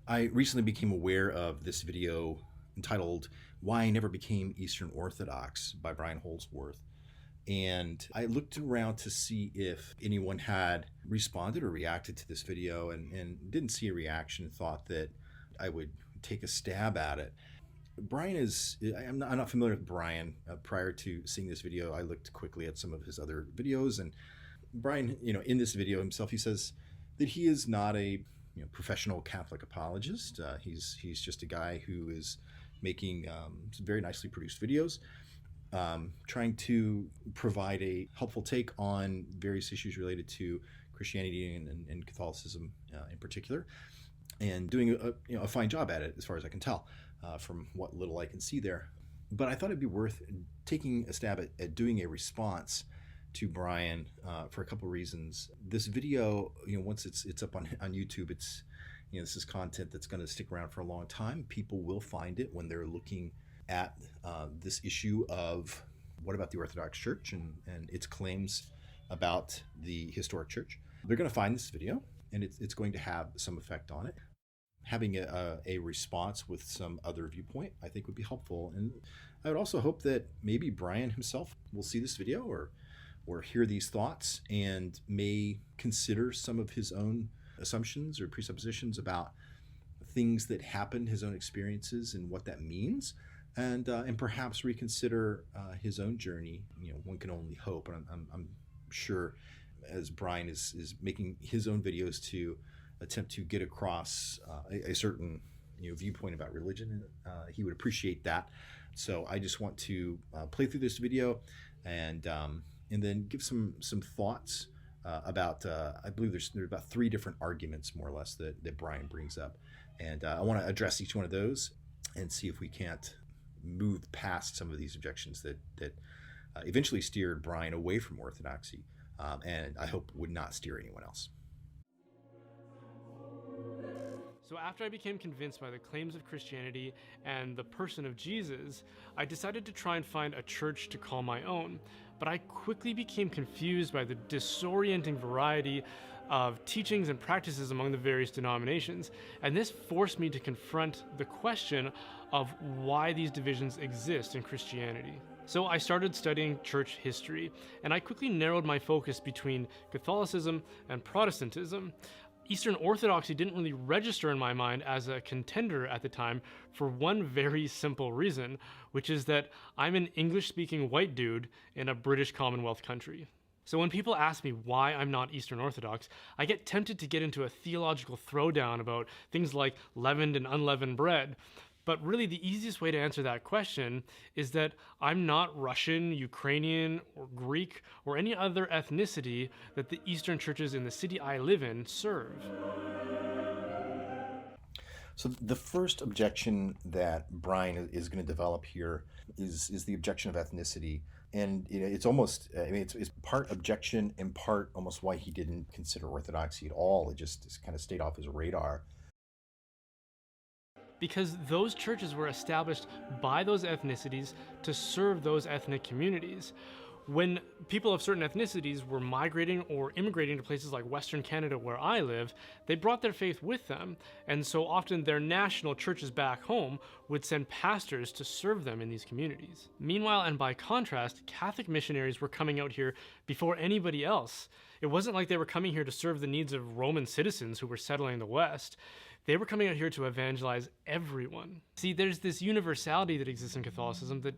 I recently became aware of this video entitled Why I Never Became Eastern Orthodox by Brian Holdsworth. And I looked around to see if anyone had responded or reacted to this video and didn't see a reaction, thought that I would take a stab at it. I'm not familiar with Brian. Prior to seeing this video, I looked quickly at some of his other videos. And Brian, in this video himself, he says that he is not a professional Catholic apologist. He's just a guy who is making some very nicely produced videos, trying to provide a helpful take on various issues related to Christianity and Catholicism in particular, and doing a fine job at it, as far as I can tell, from what little I can see there. But I thought it'd be worth taking a stab at doing a response to Brian for a couple of reasons. This video, once it's up on YouTube, this is content that's going to stick around for a long time. People will find it when they're looking at this issue of what about the Orthodox Church and its claims about the historic church. They're going to find this video, and it's going to have some effect on it. Having a response with some other viewpoint, I think, would be helpful. And I would also hope that maybe Brian himself will see this video or hear these thoughts and may consider some of his own assumptions or presuppositions about things that happened, his own experiences, and what that means, and perhaps reconsider his own journey. One can only hope, and I'm sure, as Brian is making his own videos to attempt to get across a certain viewpoint about religion, he would appreciate that. So I just want to play through this video and then give some thoughts about, I believe there's about 3 different arguments, more or less, that Brian brings up. And I want to address each one of those and see if we can't move past some of these objections that eventually steered Brian away from orthodoxy, and I hope would not steer anyone else. So after I became convinced by the claims of Christianity and the person of Jesus, I decided to try and find a church to call my own. But I quickly became confused by the disorienting variety of teachings and practices among the various denominations, and this forced me to confront the question of why these divisions exist in Christianity. So I started studying church history, and I quickly narrowed my focus between Catholicism and Protestantism. Eastern Orthodoxy didn't really register in my mind as a contender at the time for one very simple reason, which is that I'm an English-speaking white dude in a British Commonwealth country. So when people ask me why I'm not Eastern Orthodox, I get tempted to get into a theological throwdown about things like leavened and unleavened bread. But really the easiest way to answer that question is that I'm not Russian, Ukrainian, or Greek, or any other ethnicity that the Eastern churches in the city I live in serve. So the first objection that Brian is going to develop here is the objection of ethnicity. And it's almost, it's part objection and part almost why he didn't consider orthodoxy at all. It just kind of stayed off his radar. Because those churches were established by those ethnicities to serve those ethnic communities. When people of certain ethnicities were migrating or immigrating to places like Western Canada where I live, they brought their faith with them, and so often their national churches back home would send pastors to serve them in these communities. Meanwhile, and by contrast, Catholic missionaries were coming out here before anybody else. It wasn't like they were coming here to serve the needs of Roman citizens who were settling the West. They were coming out here to evangelize everyone. See, there's this universality that exists in Catholicism that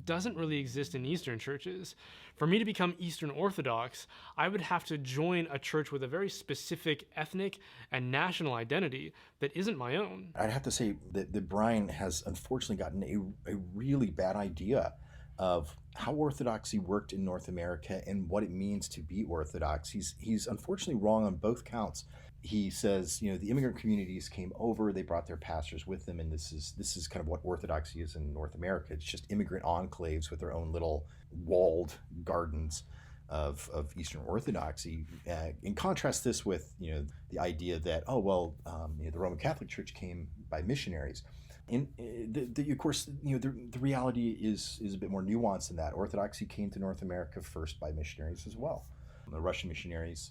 doesn't really exist in Eastern churches. For me to become Eastern Orthodox, I would have to join a church with a very specific ethnic and national identity that isn't my own. I'd have to say that Brian has unfortunately gotten a really bad idea of how Orthodoxy worked in North America and what it means to be Orthodox. He's unfortunately wrong on both counts. He says, the immigrant communities came over, they brought their pastors with them, and this is kind of what Orthodoxy is in North America. It's just immigrant enclaves with their own little walled gardens of Eastern Orthodoxy. In contrast this with, the idea that, the Roman Catholic Church came by missionaries. And of course, the reality is a bit more nuanced than that. Orthodoxy came to North America first by missionaries as well. The Russian missionaries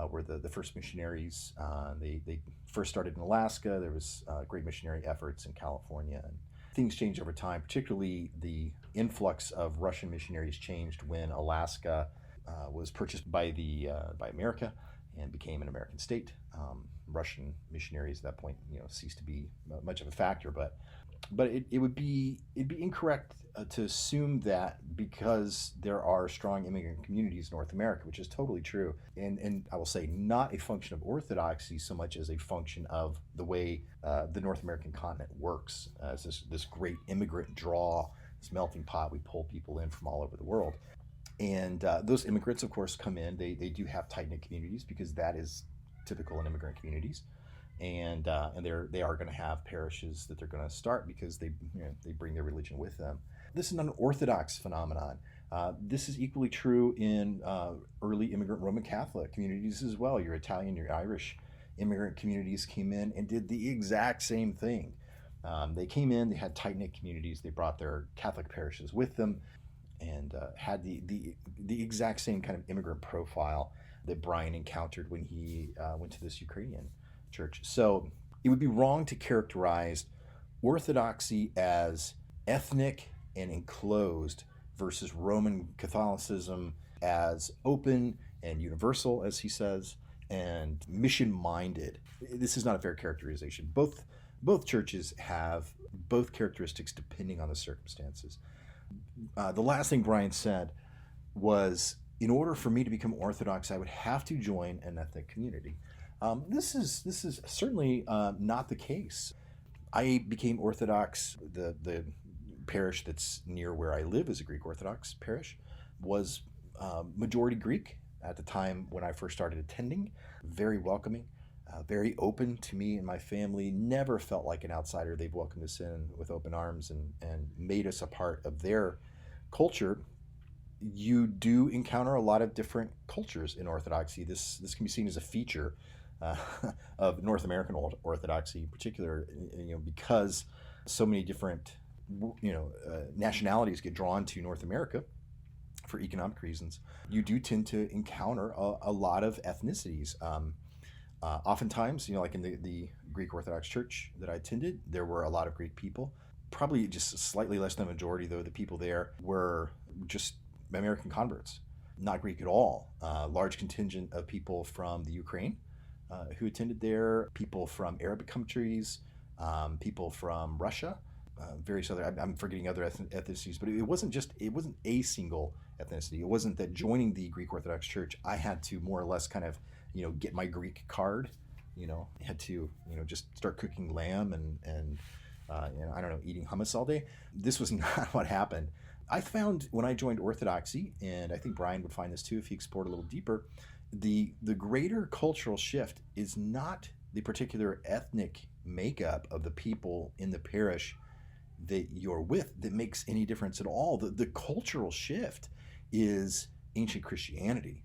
were the first missionaries. They first started in Alaska. There was great missionary efforts in California. And things changed over time, particularly the influx of Russian missionaries changed when Alaska was purchased by America and became an American state. Russian missionaries at that point, ceased to be much of a factor. But it'd be incorrect to assume that because there are strong immigrant communities in North America, which is totally true, and I will say not a function of orthodoxy so much as a function of the way the North American continent works as this great immigrant draw, this melting pot. We pull people in from all over the world. And those immigrants, of course, come in. They do have tight-knit communities because that is typical in immigrant communities. And they are going to have parishes that they're going to start because they bring their religion with them. This is not an Orthodox phenomenon. This is equally true in early immigrant Roman Catholic communities as well. Your Italian, your Irish immigrant communities came in and did the exact same thing. They came in, they had tight-knit communities, they brought their Catholic parishes with them, and had the exact same kind of immigrant profile that Brian encountered when he went to this Ukrainian church. So it would be wrong to characterize Orthodoxy as ethnic and enclosed versus Roman Catholicism as open and universal, as he says, and mission-minded. This is not a fair characterization. Both churches have both characteristics depending on the circumstances. The last thing Brian said was, in order for me to become Orthodox, I would have to join an ethnic community. This is certainly not the case. I became Orthodox. The parish that's near where I live is a Greek Orthodox parish, was majority Greek at the time when I first started attending. Very welcoming, very open to me and my family. Never felt like an outsider. They've welcomed us in with open arms and made us a part of their culture. You do encounter a lot of different cultures in Orthodoxy. This can be seen as a feature of North American Orthodoxy in particular, because so many different nationalities get drawn to North America for economic reasons. You do tend to encounter a lot of ethnicities. Oftentimes, like in the Greek Orthodox Church that I attended, there were a lot of Greek people. Probably just slightly less than a majority, though. The people there were just American converts, not Greek at all. Large contingent of people from the Ukraine who attended there, people from Arabic countries, people from Russia, various other, I'm forgetting other ethnicities, but it wasn't a single ethnicity. It wasn't that joining the Greek Orthodox Church, I had to more or less kind of, get my Greek card, I had to, just start cooking lamb and I don't know, eating hummus all day. This was not what happened. I found when I joined Orthodoxy, and I think Brian would find this too if he explored a little deeper, the greater cultural shift is not the particular ethnic makeup of the people in the parish that you're with that makes any difference at all. The cultural shift is ancient Christianity.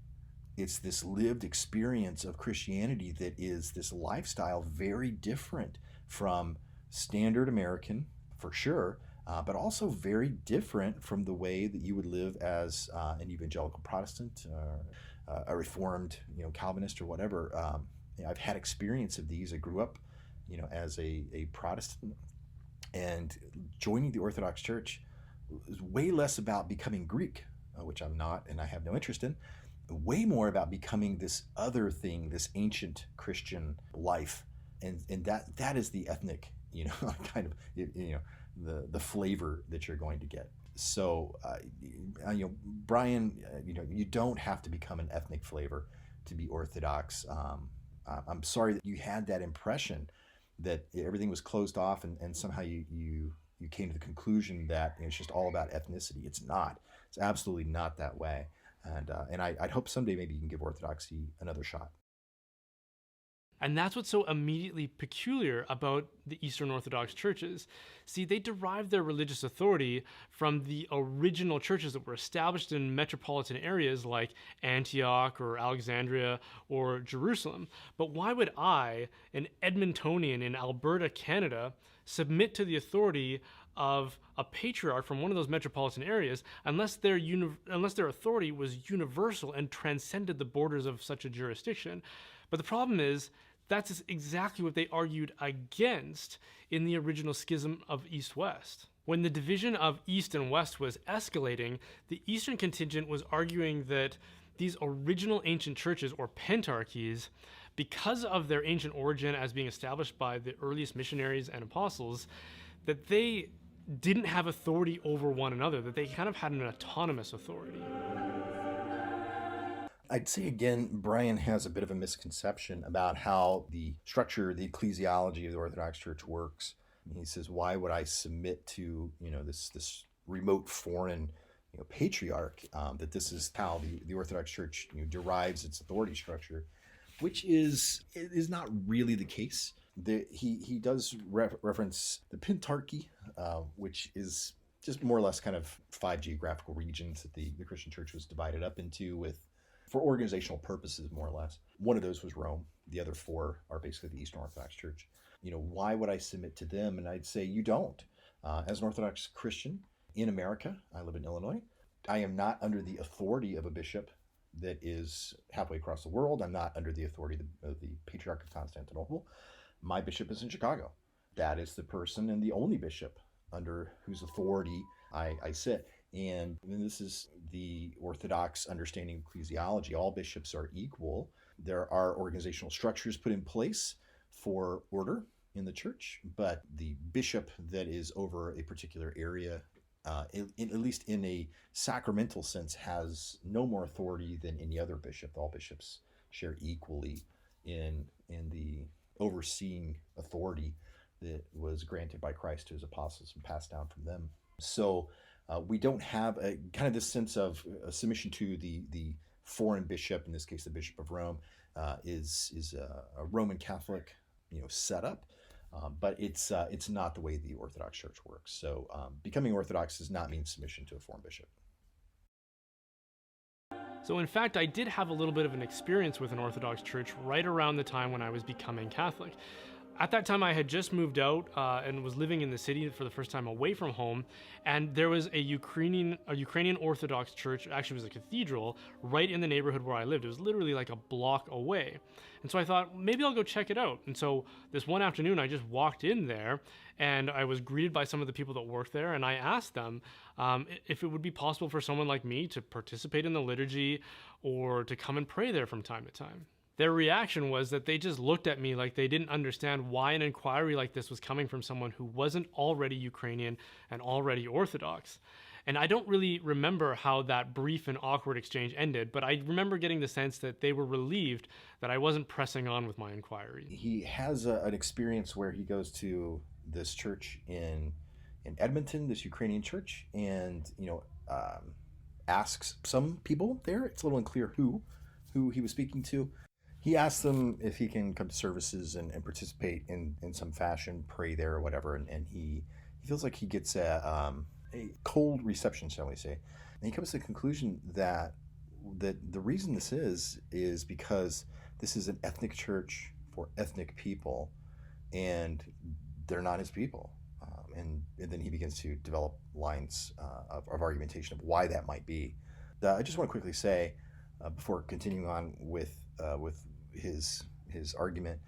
It's this lived experience of Christianity that is this lifestyle very different from standard American, for sure, but also very different from the way that you would live as an evangelical Protestant, a Reformed, Calvinist or whatever. I've had experience of these. I grew up, as a Protestant, and joining the Orthodox Church was way less about becoming Greek, which I'm not and I have no interest in, way more about becoming this other thing, this ancient Christian life. And that is the ethnic, kind of, the flavor that you're going to get. So, Brian, you don't have to become an ethnic flavor to be Orthodox. I'm sorry that you had that impression that everything was closed off and somehow you came to the conclusion that it's just all about ethnicity. It's not. It's absolutely not that way. And I'd hope someday maybe you can give Orthodoxy another shot. And that's what's so immediately peculiar about the Eastern Orthodox churches. See, they derive their religious authority from the original churches that were established in metropolitan areas like Antioch or Alexandria or Jerusalem. But why would I, an Edmontonian in Alberta, Canada, submit to the authority of a patriarch from one of those metropolitan areas unless their authority was universal and transcended the borders of such a jurisdiction. But the problem is, that's exactly what they argued against in the original schism of East-West. When the division of East and West was escalating, the Eastern contingent was arguing that these original ancient churches, or pentarchies, because of their ancient origin as being established by the earliest missionaries and apostles, that they didn't have authority over one another, that they kind of had an autonomous authority. I'd say again, Brian has a bit of a misconception about how the structure, the ecclesiology of the Orthodox Church works. He says, "Why would I submit to this remote foreign patriarch? That this is how the Orthodox Church derives its authority structure," which is not really the case. He does reference the pentarchy, which is just more or less kind of 5 geographical regions that the Christian Church was divided up into for organizational purposes, more or less. One of those was Rome. The other 4 are basically the Eastern Orthodox Church. Why would I submit to them? And I'd say you don't. As an Orthodox Christian in America, I live in Illinois, I am not under the authority of a bishop that is halfway across the world. I'm not under the authority of the Patriarch of Constantinople. My bishop is in Chicago. That is the person and the only bishop under whose authority I sit. And this is the Orthodox understanding of ecclesiology. All bishops are equal. There are organizational structures put in place for order in the church, but the bishop that is over a particular area, at least in a sacramental sense, has no more authority than any other bishop. All bishops share equally in the overseeing authority that was granted by Christ to his apostles and passed down from them. So we don't have a kind of this sense of submission to the foreign bishop, in this case the Bishop of Rome, is a Roman Catholic setup, but it's not the way the Orthodox Church works. So becoming Orthodox does not mean submission to a foreign bishop. So in fact, I did have a little bit of an experience with an Orthodox church right around the time when I was becoming Catholic. At that time, I had just moved out and was living in the city for the first time away from home, and there was a Ukrainian Orthodox church, actually it was a cathedral, right in the neighborhood where I lived. It was literally like a block away. And so I thought, maybe I'll go check it out. And so this one afternoon, I just walked in there, and I was greeted by some of the people that worked there, and I asked them if it would be possible for someone like me to participate in the liturgy or to come and pray there from time to time. Their reaction was that they just looked at me like they didn't understand why an inquiry like this was coming from someone who wasn't already Ukrainian and already Orthodox. And I don't really remember how that brief and awkward exchange ended, but I remember getting the sense that they were relieved that I wasn't pressing on with my inquiry. He has an experience where he goes to this church in Edmonton, this Ukrainian church, and asks some people there. It's a little unclear who he was speaking to. He asks them if he can come to services and participate in some fashion, pray there or whatever, and he feels like he gets a cold reception, shall we say. And he comes to the conclusion that the reason this is because this is an ethnic church for ethnic people, and they're not his people. And then he begins to develop lines of argumentation of why that might be. I just want to quickly say, before continuing on with his argument,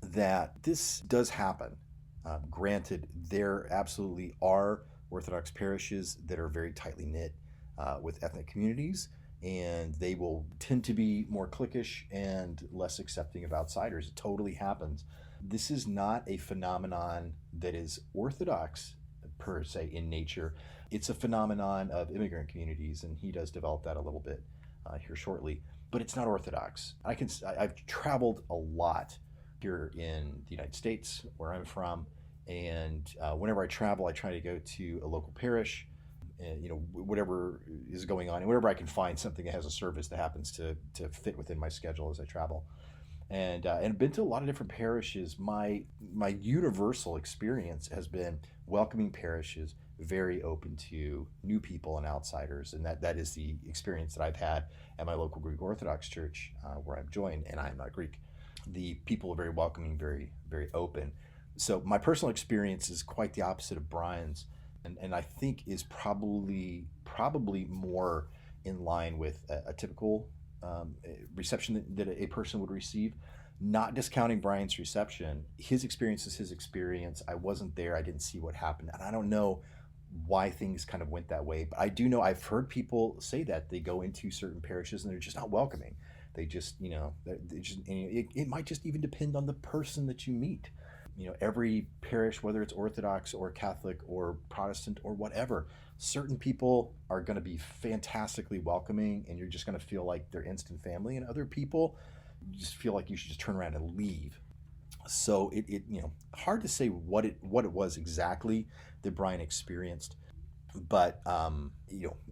that this does happen. Granted, there absolutely are Orthodox parishes that are very tightly knit with ethnic communities, and they will tend to be more cliquish and less accepting of outsiders. It totally happens. This is not a phenomenon that is Orthodox per se in nature. It's a phenomenon of immigrant communities, and he does develop that a little bit here shortly. But it's not Orthodox. I've traveled a lot here in the United States, where I'm from, and whenever I travel, I try to go to a local parish, and whatever is going on, and whenever I can find something that has a service that happens to fit within my schedule as I travel. And been to a lot of different parishes. My universal experience has been welcoming parishes, very open to new people and outsiders, and that is the experience that I've had at my local Greek Orthodox church where I've joined, and I'm not Greek. The people are very welcoming, very, very open. So my personal experience is quite the opposite of Brian's, and I think is probably more in line with a typical reception that a person would receive. Not discounting Brian's reception, his experience is his experience. I wasn't there. I didn't see what happened, and I don't know why things kind of went that way. But I do know I've heard people say that they go into certain parishes and they're just not welcoming. They just, they just, it might just even depend on the person that you meet. Every parish, whether it's Orthodox or Catholic or Protestant or whatever, certain people are going to be fantastically welcoming and you're just going to feel like they're instant family, and other people you just feel like you should just turn around and leave. So it hard to say what it was exactly that Brian experienced, but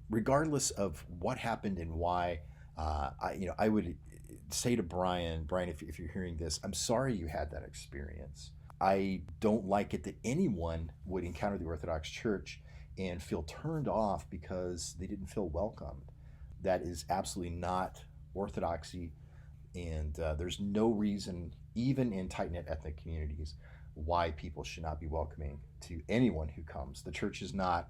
regardless of what happened and why, I would say to Brian, if you're hearing this, I'm sorry you had that experience. I don't like it that anyone would encounter the Orthodox Church and feel turned off because they didn't feel welcomed. That is absolutely not Orthodoxy, and there's no reason, even in tight-knit ethnic communities, why people should not be welcoming to anyone who comes. The church is not,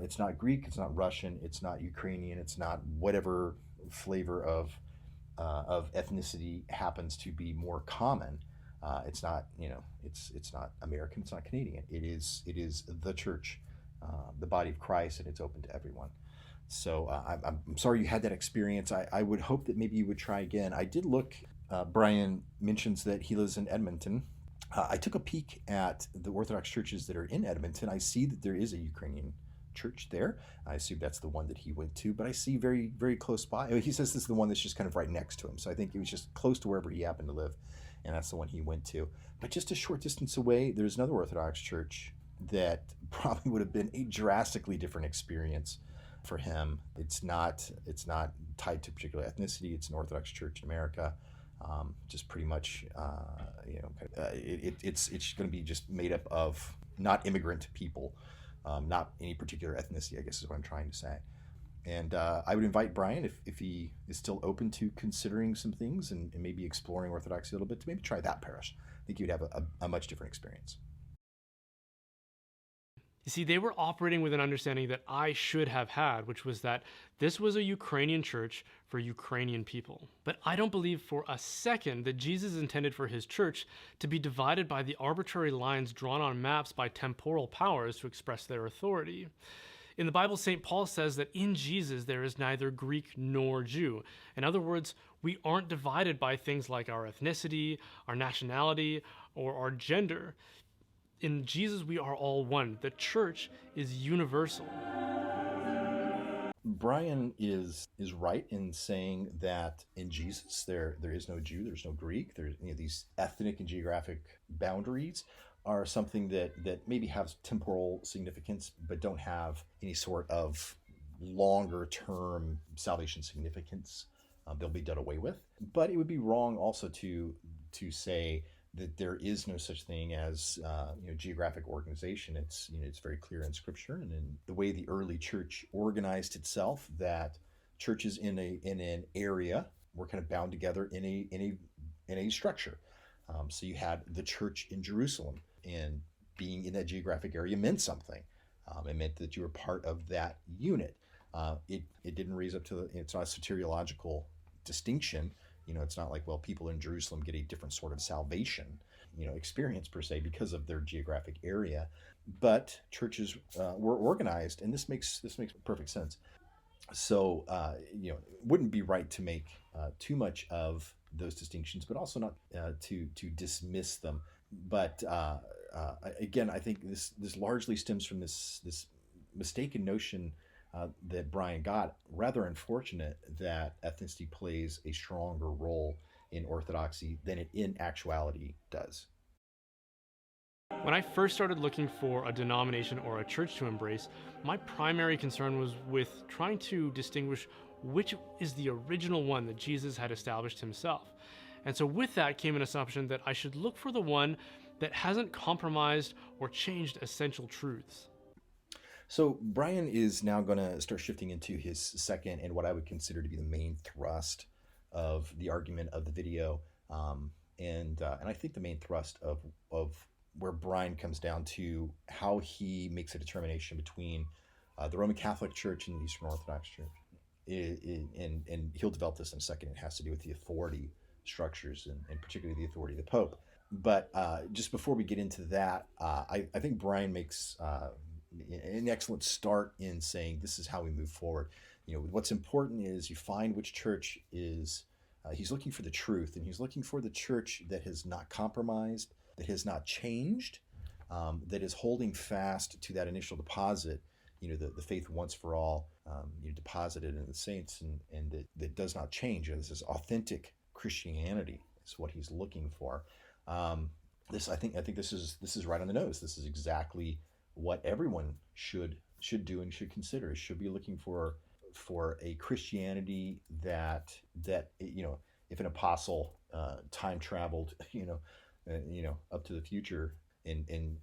it's not Greek, it's not Russian, it's not Ukrainian, it's not whatever flavor of ethnicity happens to be more common. It's not, it's not American, it's not Canadian. It is the church, the body of Christ, and it's open to everyone. So I'm sorry you had that experience. I would hope that maybe you would try again. I did look. Brian mentions that he lives in Edmonton. I took a peek at the Orthodox churches that are in Edmonton. I see that there is a Ukrainian church there. I assume that's the one that he went to, but I see very, very close by. He says this is the one that's just kind of right next to him. So I think it was just close to wherever he happened to live, and that's the one he went to. But just a short distance away, there's another Orthodox church that probably would have been a drastically different experience for him. It's not tied to a particular ethnicity. It's an Orthodox church in America. Just pretty much, it's going to be just made up of not immigrant people, not any particular ethnicity, I guess is what I'm trying to say. And I would invite Brian, if he is still open to considering some things and maybe exploring Orthodoxy a little bit, to maybe try that parish. I think you'd have a much different experience. You see, they were operating with an understanding that I should have had, which was that this was a Ukrainian church for Ukrainian people. But I don't believe for a second that Jesus intended for his church to be divided by the arbitrary lines drawn on maps by temporal powers to express their authority. In the Bible, St. Paul says that in Jesus there is neither Greek nor Jew. In other words, we aren't divided by things like our ethnicity, our nationality, or our gender. In Jesus, we are all one. The church is universal. Brian is right in saying that in Jesus there is no Jew, there's no Greek. There's these ethnic and geographic boundaries are something that maybe have temporal significance, but don't have any sort of longer term salvation significance. They'll be done away with. But it would be wrong also to say that there is no such thing as geographic organization. It's very clear in Scripture and in the way the early church organized itself, that churches in an area were kind of bound together in a structure. So you had the church in Jerusalem, and being in that geographic area meant something. It meant that you were part of that unit. It didn't raise up to it's not a soteriological distinction. It's not like, well, people in Jerusalem get a different sort of salvation, experience per se because of their geographic area. But churches were organized, and this makes perfect sense. So, it wouldn't be right to make too much of those distinctions, but also not to dismiss them. But again, I think this largely stems from this mistaken notion that Brian got, rather unfortunate, that ethnicity plays a stronger role in Orthodoxy than it in actuality does. When I first started looking for a denomination or a church to embrace, my primary concern was with trying to distinguish which is the original one that Jesus had established himself. And so with that came an assumption that I should look for the one that hasn't compromised or changed essential truths. So Brian is now going to start shifting into his second and what I would consider to be the main thrust of the argument of the video, and I think the main thrust of where Brian comes down to how he makes a determination between the Roman Catholic Church and the Eastern Orthodox Church. And he'll develop this in a second. It has to do with the authority structures and particularly the authority of the Pope. But just before we get into that, I think Brian makes an excellent start in saying this is how we move forward. What's important is you find which church is, he's looking for the truth, and he's looking for the church that has not compromised, that has not changed, that is holding fast to that initial deposit, the faith once for all, deposited in the saints, and that does not change. This is authentic Christianity is what he's looking for. I think this is right on the nose. This is exactly what everyone should do and should consider. Should be looking for a Christianity that if an apostle time traveled up to the future and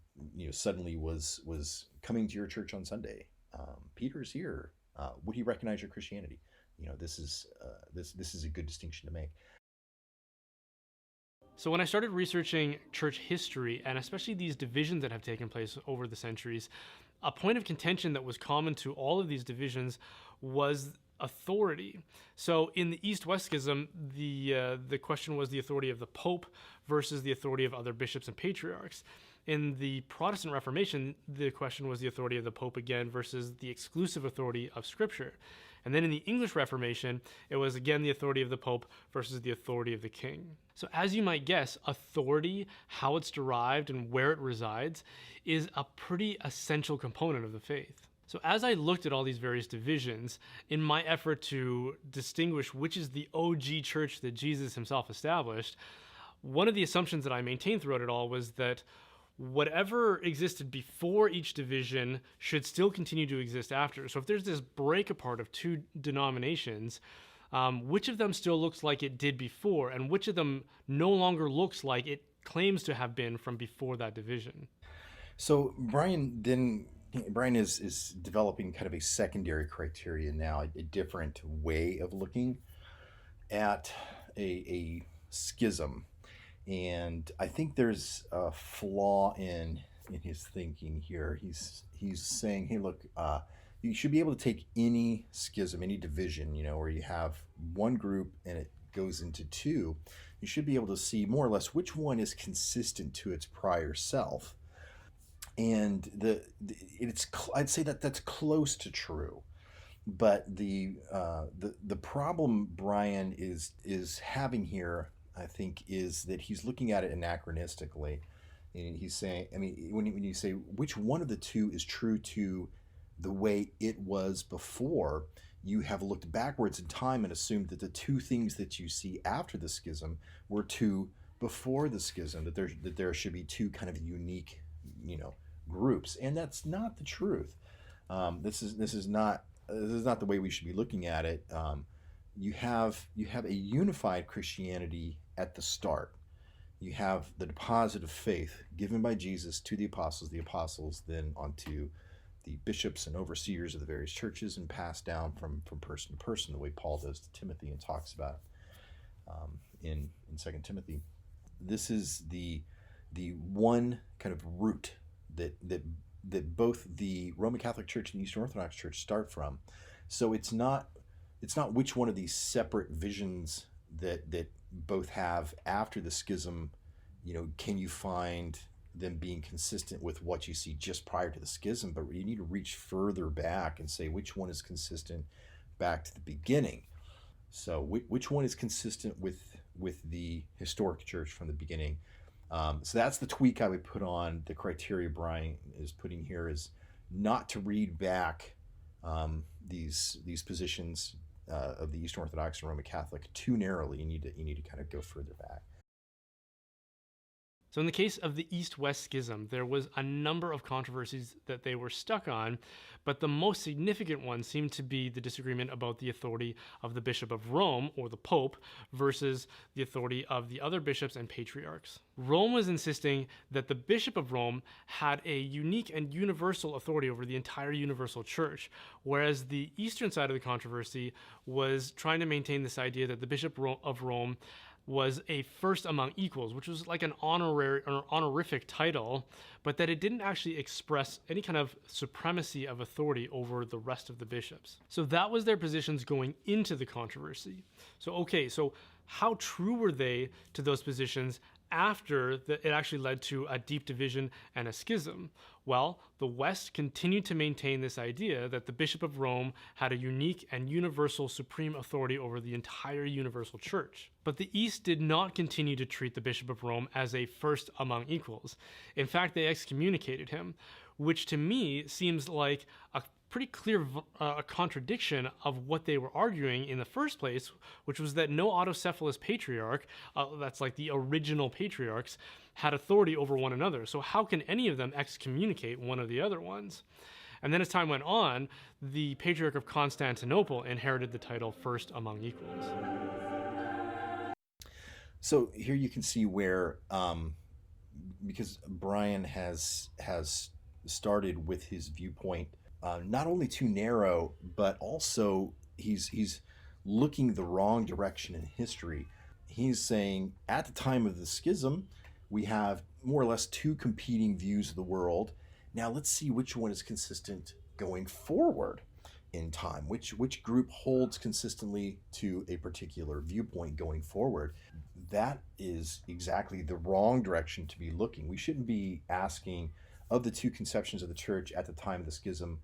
suddenly was coming to your church on Sunday, Peter's here, would he recognize your Christianity? This is a good distinction to make. So when I started researching church history, and especially these divisions that have taken place over the centuries, a point of contention that was common to all of these divisions was authority. So in the East-West Schism, the question was the authority of the Pope versus the authority of other bishops and patriarchs. In the Protestant Reformation, the question was the authority of the Pope again versus the exclusive authority of Scripture. And then in the English Reformation, it was again the authority of the Pope versus the authority of the King. So as you might guess, authority, how it's derived and where it resides, is a pretty essential component of the faith. So as I looked at all these various divisions, in my effort to distinguish which is the OG church that Jesus himself established, one of the assumptions that I maintained throughout it all was that whatever existed before each division should still continue to exist after. So if there's this break apart of two denominations, which of them still looks like it did before, and which of them no longer looks like it claims to have been from before that division? So Brian is developing kind of a secondary criteria now, a different way of looking at a schism. And I think there's a flaw in his thinking here. He's saying, hey, look, you should be able to take any schism, any division, where you have one group and it goes into two. You should be able to see more or less which one is consistent to its prior self. And I'd say that's close to true. But the problem Brian is having here, I think, is that he's looking at it anachronistically. And he's saying, when you say which one of the two is true to the way it was before, you have looked backwards in time and assumed that the two things that you see after the schism were two before the schism, that there should be two kind of unique, groups. And that's not the truth. This is not the way we should be looking at it. You have a unified Christianity at the start. You have the deposit of faith given by Jesus to the apostles then onto the bishops and overseers of the various churches, and passed down from person to person, the way Paul does to Timothy and talks about in 2 Timothy. This is the one kind of root that both the Roman Catholic Church and the Eastern Orthodox Church start from. So it's not which one of these separate visions that both have after the schism, can you find them being consistent with what you see just prior to the schism, but you need to reach further back and say which one is consistent back to the beginning. So which one is consistent with the historic church from the beginning? So that's the tweak I would put on the criteria Brian is putting here, is not to read back these positions of the Eastern Orthodox and Roman Catholic too narrowly. You need to kind of go further back. So in the case of the East-West Schism, there was a number of controversies that they were stuck on, but the most significant one seemed to be the disagreement about the authority of the Bishop of Rome, or the Pope, versus the authority of the other bishops and patriarchs. Rome was insisting that the Bishop of Rome had a unique and universal authority over the entire universal church, whereas the eastern side of the controversy was trying to maintain this idea that the Bishop of Rome was a first among equals, which was like an honorary or honorific title, but that it didn't actually express any kind of supremacy of authority over the rest of the bishops. So that was their positions going into the controversy. So how true were they to those positions after it actually led to a deep division and a schism? Well, the West continued to maintain this idea that the Bishop of Rome had a unique and universal supreme authority over the entire universal church. But the East did not continue to treat the Bishop of Rome as a first among equals. In fact, they excommunicated him, which to me seems like a pretty clear contradiction of what they were arguing in the first place, which was that no autocephalous patriarch, that's like the original patriarchs, had authority over one another. So how can any of them excommunicate one of the other ones? And then as time went on, the Patriarch of Constantinople inherited the title first among equals. So here you can see where, because Brian has started with his viewpoint not only too narrow, but also he's looking the wrong direction in history. He's saying at the time of the schism, we have more or less two competing views of the world. Now let's see which one is consistent going forward in time. Which group holds consistently to a particular viewpoint going forward? That is exactly the wrong direction to be looking. We shouldn't be asking, of the two conceptions of the church at the time of the schism,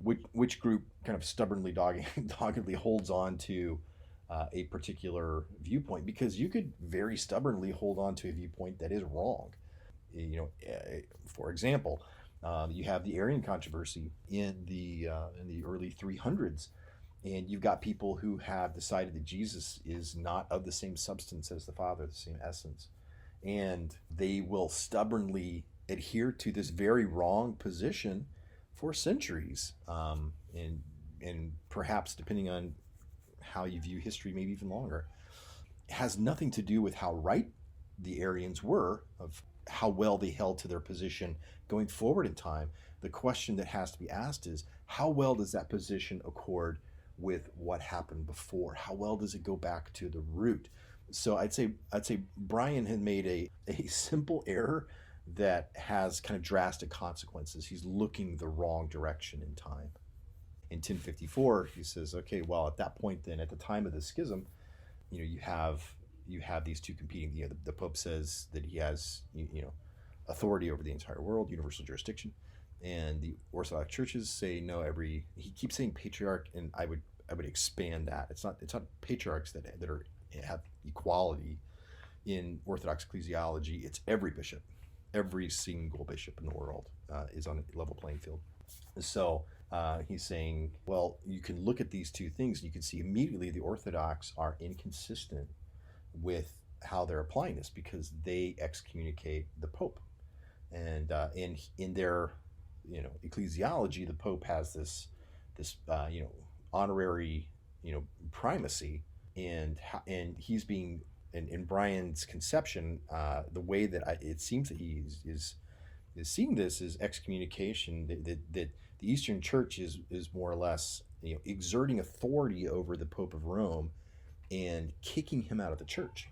which group kind of stubbornly, doggedly holds on to a particular viewpoint, because you could very stubbornly hold on to a viewpoint that is wrong. For example, you have the Arian controversy in the early 300s, and you've got people who have decided that Jesus is not of the same substance as the Father, the same essence, and they will stubbornly adhere to this very wrong position for centuries, and perhaps, depending on how you view history, maybe even longer. It has nothing to do with how right the Arians were, of how well they held to their position going forward in time. The question that has to be asked is, how well does that position accord with what happened before? How well does it go back to the root? So I'd say Brian had made a simple error that has kind of drastic consequences. He's looking the wrong direction in time. In 1054, he says, okay, well, at that point, then, at the time of the schism, you have these two competing. The Pope says that he has authority over the entire world, universal jurisdiction, and the Orthodox churches say no. He keeps saying patriarch, and I would expand that. It's not patriarchs that have equality in Orthodox ecclesiology. It's every bishop. Every single bishop in the world is on a level playing field. So he's saying, well, you can look at these two things and you can see immediately the Orthodox are inconsistent with how they're applying this, because they excommunicate the Pope. And in their ecclesiology, the Pope has this honorary primacy, and he's being, in Brian's conception, the way that it seems that he is seeing this as excommunication, that the Eastern Church is more or less exerting authority over the Pope of Rome and kicking him out of the church.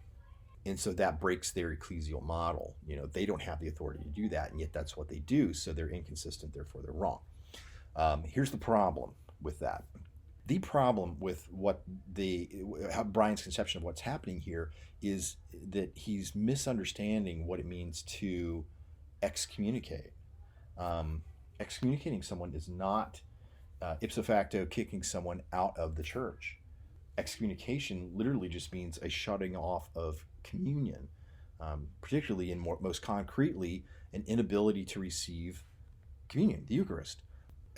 And so that breaks their ecclesial model. They don't have the authority to do that, and yet that's what they do. So they're inconsistent, therefore they're wrong. Here's the problem with that. The problem with how Brian's conception of what's happening here is that he's misunderstanding what it means to excommunicate. Excommunicating someone is not ipso facto kicking someone out of the church. Excommunication literally just means a shutting off of communion, particularly and most concretely, an inability to receive communion, the Eucharist.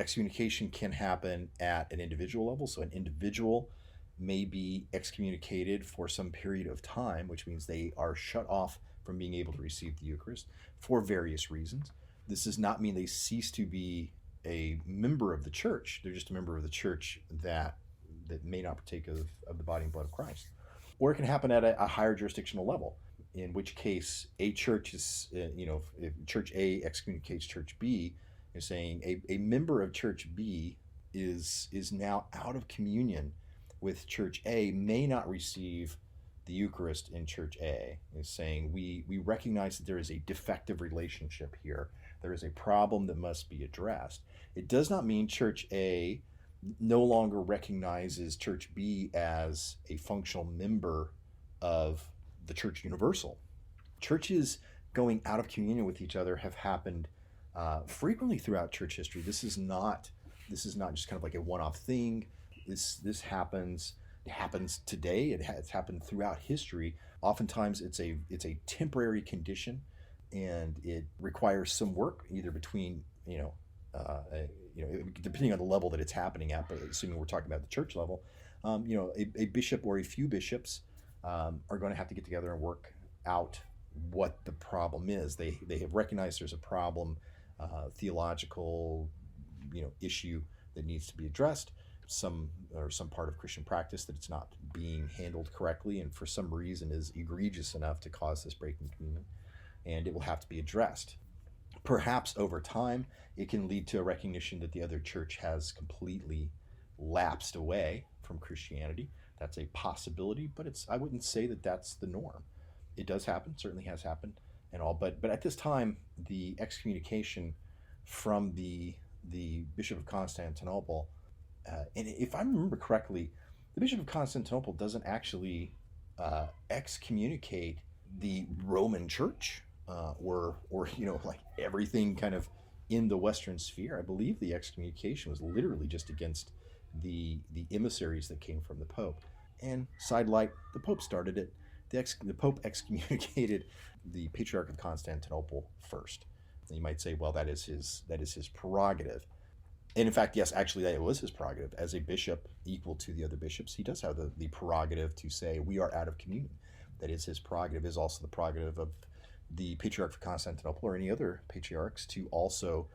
Excommunication can happen at an individual level. So an individual may be excommunicated for some period of time, which means they are shut off from being able to receive the Eucharist for various reasons. This does not mean they cease to be a member of the church. They're just a member of the church that may not partake of the body and blood of Christ. Or it can happen at a higher jurisdictional level, in which case a church is, if Church A excommunicates Church B, you're saying a member of Church B is now out of communion with Church A, may not receive the Eucharist in Church A, is saying we recognize that there is a defective relationship here. There is a problem that must be addressed. It does not mean Church A no longer recognizes Church B as a functional member of the Church Universal. Churches going out of communion with each other have happened frequently throughout church history. This is not just kind of like a one-off thing. This happens. It happens today. It's happened throughout history. Oftentimes, it's a temporary condition, and it requires some work either between depending on the level that it's happening at. But assuming we're talking about the church level, a bishop or a few bishops are going to have to get together and work out what the problem is. They have recognized there's a problem, theological, issue that needs to be addressed. Some part of Christian practice that it's not being handled correctly, and for some reason is egregious enough to cause this breaking of communion, and it will have to be addressed. Perhaps over time, it can lead to a recognition that the other church has completely lapsed away from Christianity. That's a possibility, but I wouldn't say that that's the norm. It does happen, certainly has happened, and all. But at this time, the excommunication from the Bishop of Constantinople, and if I remember correctly, the Bishop of Constantinople doesn't actually excommunicate the Roman Church or like everything kind of in the Western sphere. I believe the excommunication was literally just against the emissaries that came from the Pope. And sidelight, the Pope started it. The Pope excommunicated the Patriarch of Constantinople first. And you might say, well, that is his prerogative. And in fact, yes, actually, that was his prerogative. As a bishop equal to the other bishops, he does have the prerogative to say, we are out of communion. That is his prerogative. Is also the prerogative of the Patriarch of Constantinople or any other patriarchs to also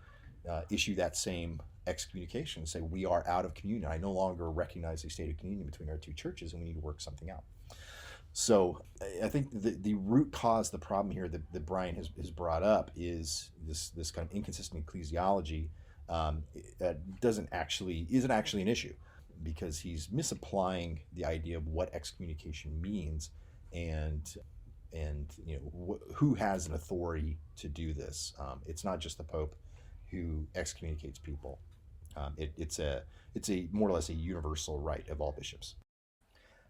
issue that same excommunication and say, we are out of communion. I no longer recognize a state of communion between our two churches, and we need to work something out. So I think the root cause, the problem here that Brian has brought up is this kind of inconsistent ecclesiology isn't actually an issue, because he's misapplying the idea of what excommunication means and who has an authority to do this. It's not just the Pope who excommunicates people. It's a more or less a universal right of all bishops.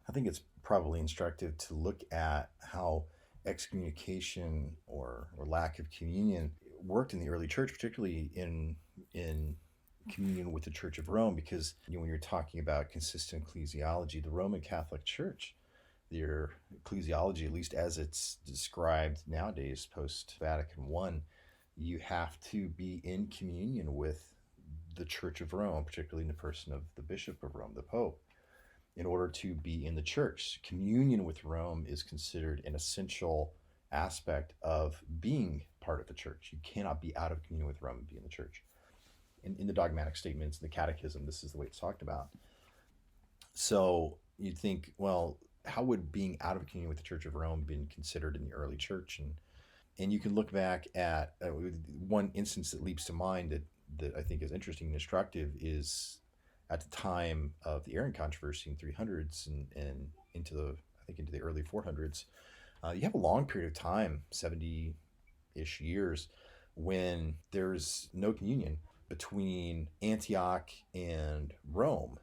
I think it's probably instructive to look at how excommunication or lack of communion worked in the early church, particularly in communion with the Church of Rome, because when you're talking about consistent ecclesiology, the Roman Catholic Church, their ecclesiology, at least as it's described nowadays post Vatican I, you have to be in communion with the Church of Rome, particularly in the person of the Bishop of Rome, the Pope, in order to be in the church. Communion with Rome is considered an essential aspect of being part of the church. You cannot be out of communion with Rome and be in the church. In the dogmatic statements, in the catechism, this is the way it's talked about. So you'd think, well, how would being out of communion with the Church of Rome been considered in the early church? And you can look back at one instance that leaps to mind that I think is interesting and instructive is at the time of the Arian controversy in 300s and into the early 400s. You have a long period of time, 70-ish years, when there's no communion between Antioch and Rome.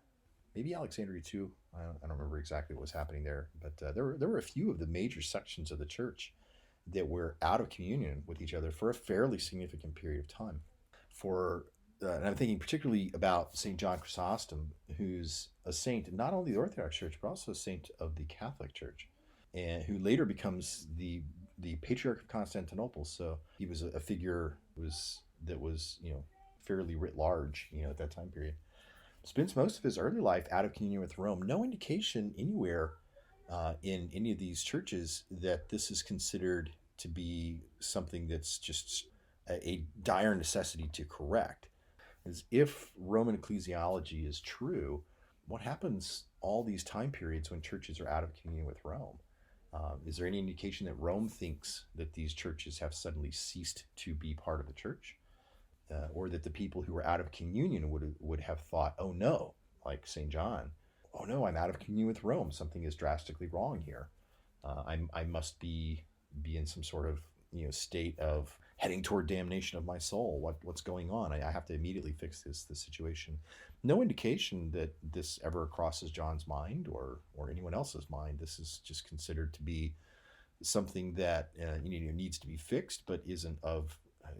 Maybe Alexandria too. I don't remember exactly what was happening there, but there were a few of the major sections of the church that were out of communion with each other for a fairly significant period of time. And I'm thinking particularly about St. John Chrysostom, who's a saint, not only the Orthodox Church, but also a saint of the Catholic Church, and who later becomes the Patriarch of Constantinople. So he was a figure that was fairly writ large at that time period. Spends most of his early life out of communion with Rome. No indication anywhere in any of these churches that this is considered to be something that's just a dire necessity to correct. As if Roman ecclesiology is true, what happens all these time periods when churches are out of communion with Rome? Is there any indication that Rome thinks that these churches have suddenly ceased to be part of the church? Or that the people who were out of communion would have thought, oh no, like St. John, oh no, I'm out of communion with Rome. Something is drastically wrong here. I must be in some sort of state of heading toward damnation of my soul. What's going on? I have to immediately fix this situation. No indication that this ever crosses John's mind or anyone else's mind. This is just considered to be something that needs to be fixed, but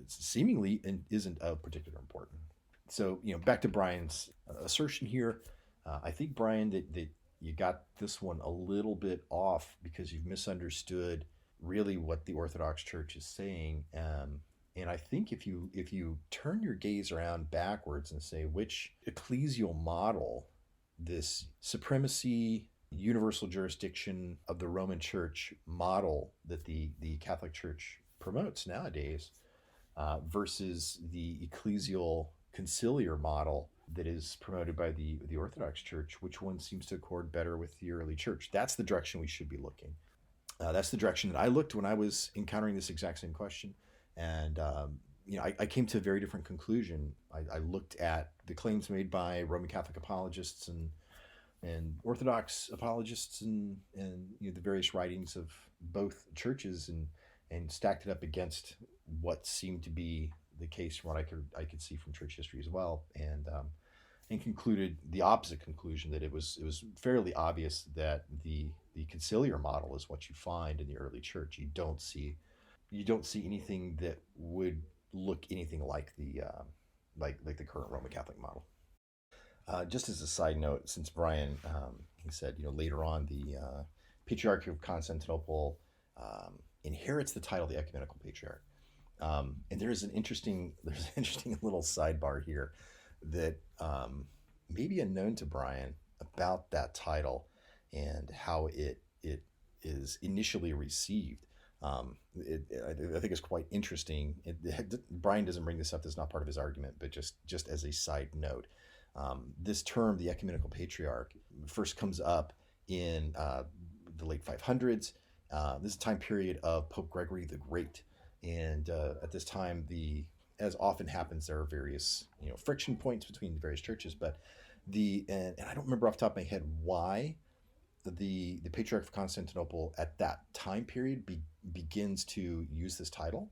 seemingly isn't of particular importance. So back to Brian's assertion here. I think, Brian, that you got this one a little bit off because you've misunderstood really what the Orthodox Church is saying. And I think if you turn your gaze around backwards and say which ecclesial model, this supremacy, universal jurisdiction of the Roman Church model that the Catholic Church promotes nowadays, versus the ecclesial conciliar model that is promoted by the Orthodox Church, which one seems to accord better with the early church? That's the direction we should be looking. That's the direction that I looked when I was encountering this exact same question. And, I came to a very different conclusion. I looked at the claims made by Roman Catholic apologists and Orthodox apologists and the various writings of both churches and stacked it up against what seemed to be the case from what I could see from church history as well, and concluded the opposite conclusion, that it was fairly obvious that the conciliar model is what you find in the early church. You don't see anything that would look anything like the current Roman Catholic model. Just as a side note, since Brian he said later on the Patriarch of Constantinople inherits the title of the Ecumenical Patriarch, and there's an interesting little sidebar here that may be unknown to Brian about that title and how it is initially received. I think it's quite interesting. Brian doesn't bring this up. This is not part of his argument, but just as a side note, this term, the Ecumenical Patriarch, first comes up in the late 500s. This is a time period of Pope Gregory the Great, and at this time, as often happens, there are various friction points between the various churches. But and I don't remember off the top of my head why the Patriarch of Constantinople at that time period begins to use this title,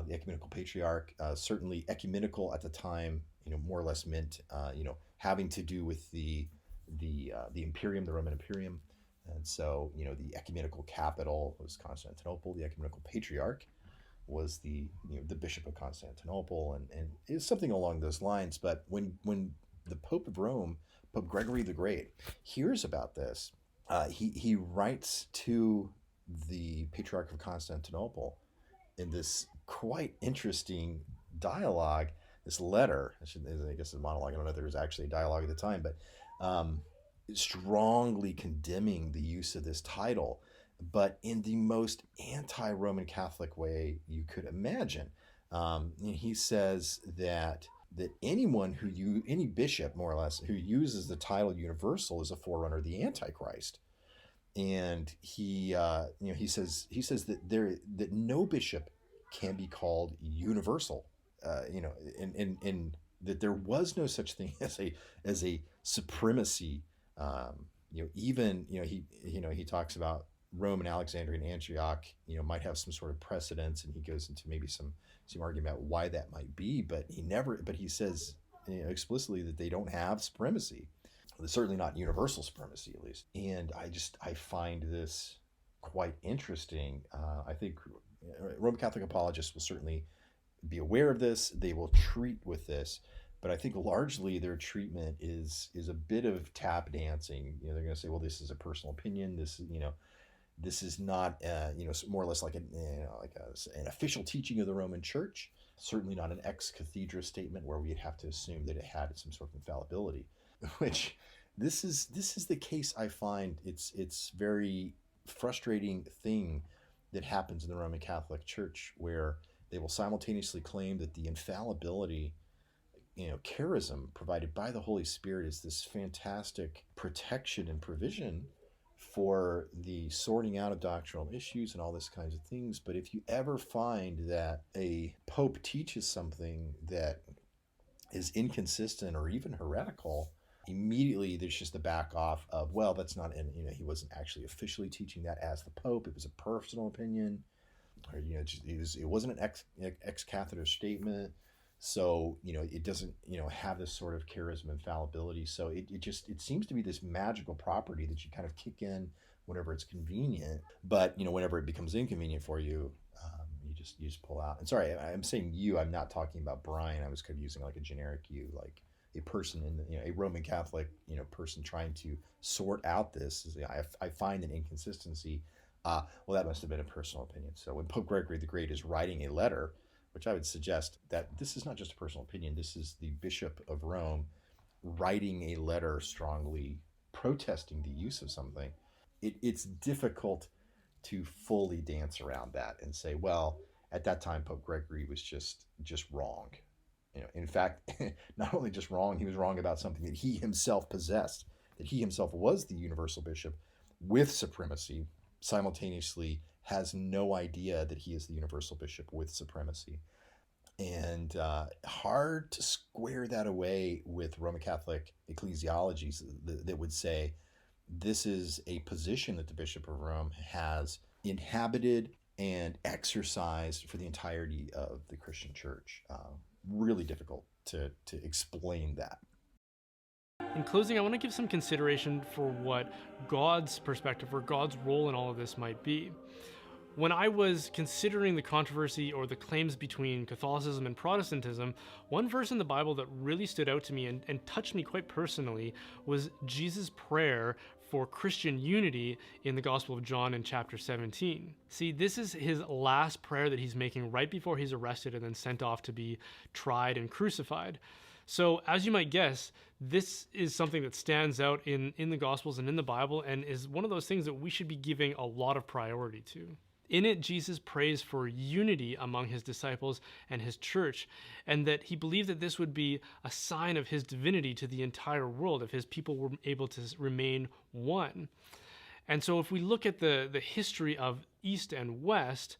the Ecumenical Patriarch. Certainly, ecumenical at the time, more or less meant having to do with the Imperium, the Roman Imperium, and so the ecumenical capital was Constantinople. The Ecumenical Patriarch was the Bishop of Constantinople, and it's something along those lines. But when the Pope of Rome, Pope Gregory the Great, hears about this, he writes to the Patriarch of Constantinople in this quite interesting dialogue, this letter. I guess a monologue. I don't know if there was actually a dialogue at the time, but strongly condemning the use of this title, but in the most anti-Roman Catholic way you could imagine. He says that anyone any bishop, more or less, who uses the title universal is a forerunner of the Antichrist. And he says that no bishop can be called universal, and that there was no such thing as a supremacy. He talks about Rome and Alexandria and Antioch, might have some sort of precedence, and he goes into maybe some argument about why that might be, but he says explicitly that they don't have supremacy. Certainly not universal supremacy, at least. And I find this quite interesting. I think Roman Catholic apologists will certainly be aware of this. They will treat with this, but I think largely their treatment is a bit of tap dancing. They're going to say, well, this is a personal opinion. This is not, more or less like an official teaching of the Roman Church. Certainly not an ex cathedra statement where we'd have to assume that it had some sort of infallibility. Which this is the case. I find it's very frustrating thing that happens in the Roman Catholic Church, where they will simultaneously claim that the infallibility, charism provided by the Holy Spirit is this fantastic protection and provision for the sorting out of doctrinal issues and all this kinds of things. But if you ever find that a pope teaches something that is inconsistent or even heretical, immediately there's just the back off of, well, that's not, and he wasn't actually officially teaching that as the Pope. It was a personal opinion, or it wasn't an ex cathedra statement. So it doesn't have this sort of charisma infallibility. So it seems to be this magical property that you kind of kick in whenever it's convenient, but whenever it becomes inconvenient for you, you just pull out. And sorry, I'm saying you. I'm not talking about Brian. I was kind of using like a generic you, like a person in a Roman Catholic person trying to sort out this. I find an inconsistency. Well, that must have been a personal opinion. So when Pope Gregory the Great is writing a letter, which I would suggest that this is not just a personal opinion, this is the Bishop of Rome writing a letter strongly protesting the use of something, it's difficult to fully dance around that and say, well, at that time, Pope Gregory was just wrong. In fact, not only just wrong, he was wrong about something that he himself possessed, that he himself was the universal bishop with supremacy, simultaneously has no idea that he is the universal bishop with supremacy. And hard to square that away with Roman Catholic ecclesiologies that would say this is a position that the Bishop of Rome has inhabited and exercised for the entirety of the Christian church. Really difficult to explain that. In closing, I want to give some consideration for what God's perspective or God's role in all of this might be. When I was considering the controversy or the claims between Catholicism and Protestantism, one verse in the Bible that really stood out to me and touched me quite personally was Jesus' prayer for Christian unity in the Gospel of John in chapter 17. See, this is his last prayer that he's making right before he's arrested and then sent off to be tried and crucified. So, as you might guess, this is something that stands out in the Gospels and in the Bible and is one of those things that we should be giving a lot of priority to. In it, Jesus prays for unity among his disciples and his church, and that he believed that this would be a sign of his divinity to the entire world if his people were able to remain one. And so if we look at the history of East and West,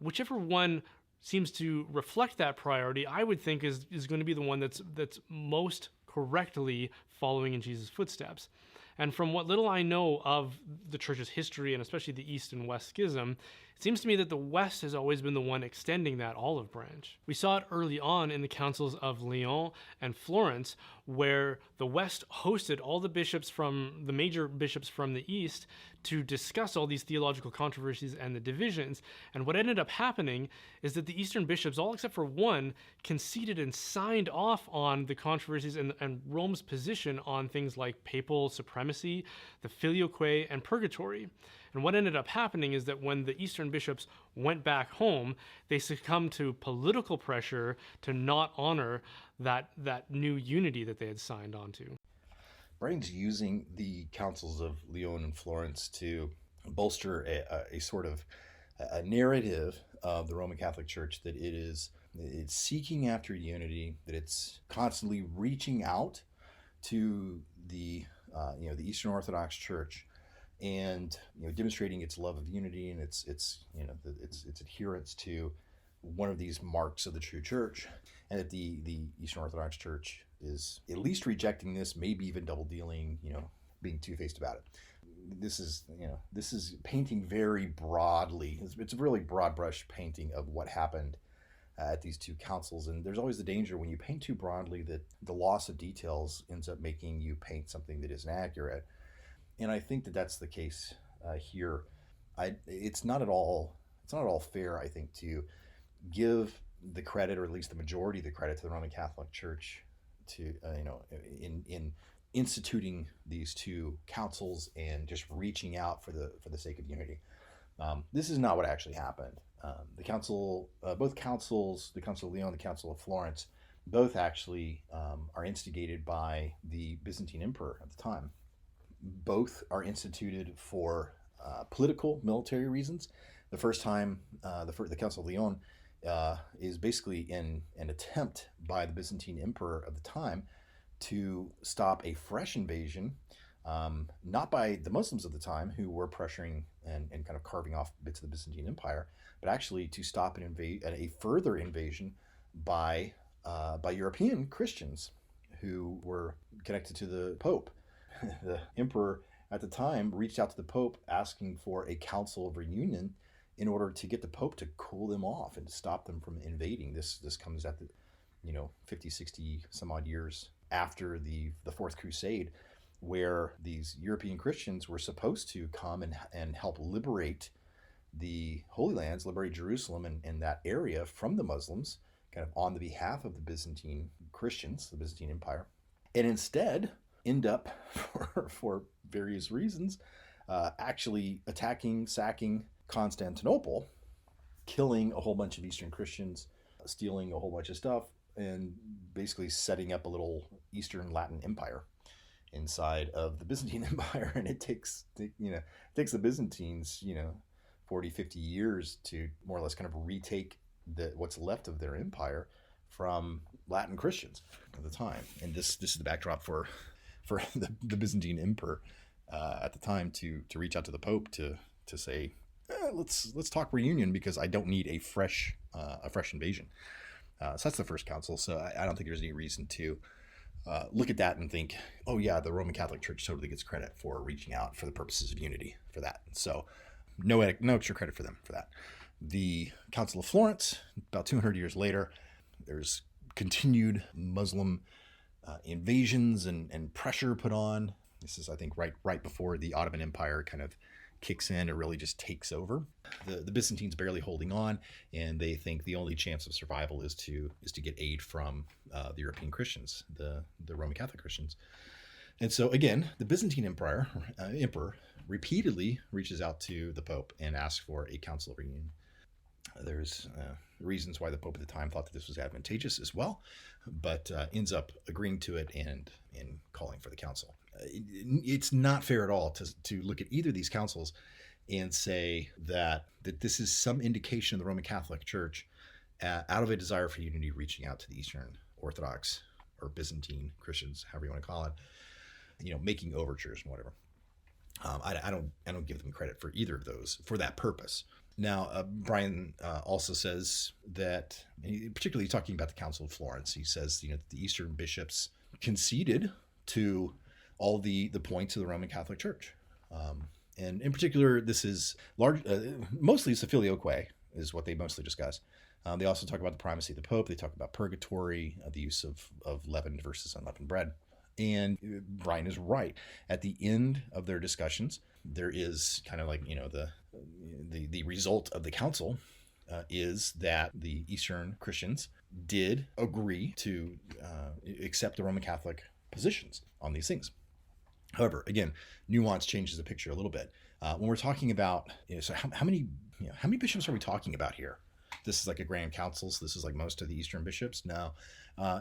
whichever one seems to reflect that priority, I would think is going to be the one that's most correctly following in Jesus' footsteps. And from what little I know of the church's history, and especially the East and West schism, it seems to me that the West has always been the one extending that olive branch. We saw it early on in the councils of Lyon and Florence, where the West hosted all the major bishops from the East to discuss all these theological controversies and the divisions. And what ended up happening is that the Eastern bishops, all except for one, conceded and signed off on the controversies and Rome's position on things like papal supremacy, the filioque, and purgatory. And what ended up happening is that when the Eastern bishops went back home, they succumbed to political pressure to not honor that new unity that they had signed on to. Brian's using the councils of Lyon and Florence to bolster a sort of a narrative of the Roman Catholic Church that it's seeking after unity, that it's constantly reaching out to the Eastern Orthodox Church, and demonstrating its love of unity and its adherence to one of these marks of the true church, and that the Eastern Orthodox Church is at least rejecting this, maybe even double dealing, being two-faced about it. This is painting very broadly. It's a really broad brush painting of what happened at these two councils, and there's always the danger when you paint too broadly that the loss of details ends up making you paint something that isn't accurate. And I think that that's the case here. It's not at all fair, I think, to give the credit, or at least the majority of the credit, to the Roman Catholic Church to in instituting these two councils and just reaching out for the sake of unity. This is not what actually happened. Both councils, the Council of Lyon and the Council of Florence, both actually are instigated by the Byzantine Emperor at the time. Both are instituted for political, military reasons. The first time, the Council of Lyon is basically an attempt by the Byzantine Emperor of the time to stop a fresh invasion, not by the Muslims of the time, who were pressuring and kind of carving off bits of the Byzantine Empire, but actually to stop a further invasion by European Christians who were connected to the Pope. The emperor at the time reached out to the Pope asking for a council of reunion in order to get the Pope to cool them off and to stop them from invading. This comes at the 50, 60 some odd years after the Fourth Crusade, where these European Christians were supposed to come and help liberate the Holy Lands, liberate Jerusalem and that area from the Muslims, kind of on the behalf of the Byzantine Christians, the Byzantine Empire, and instead end up, for various reasons, actually attacking, sacking Constantinople, killing a whole bunch of Eastern Christians, stealing a whole bunch of stuff, and basically setting up a little Eastern Latin Empire inside of the Byzantine Empire. And it takes the Byzantines 40, 50 years to more or less kind of retake what's left of their empire from Latin Christians at the time. And this is the backdrop for the Byzantine emperor at the time to reach out to the Pope to say, let's talk reunion, because I don't need a fresh invasion. So that's the first council. So I don't think there's any reason to look at that and think, oh yeah, the Roman Catholic Church totally gets credit for reaching out for the purposes of unity for that. So no extra credit for them for that. The Council of Florence, about 200 years later, there's continued Muslim invasions and pressure put on. This is, I think, right before the Ottoman Empire kind of kicks in. It really just takes over. The Byzantines barely holding on, and they think the only chance of survival is to get aid from the European Christians, the Roman Catholic Christians. And so again, the Byzantine emperor repeatedly reaches out to the Pope and asks for a council of reunion. There's reasons why the Pope at the time thought that this was advantageous as well, but ends up agreeing to it and calling for the council. It's not fair at all to look at either of these councils and say that this is some indication of the Roman Catholic Church out of a desire for unity reaching out to the Eastern Orthodox or Byzantine Christians, however you want to call it, making overtures and whatever. I don't give them credit for either of those for that purpose. Now, Brian also says that, particularly talking about the Council of Florence, he says the Eastern bishops conceded to all the points of the Roman Catholic Church, and in particular, this is mostly it's the filioque is what they mostly discuss. They also talk about the primacy of the Pope. They talk about purgatory, the use of leavened versus unleavened bread. And Brian is right. At the end of their discussions, there is kind of like, the result of the council is that the Eastern Christians did agree to accept the Roman Catholic positions on these things. However, again, nuance changes the picture a little bit. When we're talking about, so how many bishops are we talking about here? This is like a grand council. So this is like most of the Eastern bishops. No,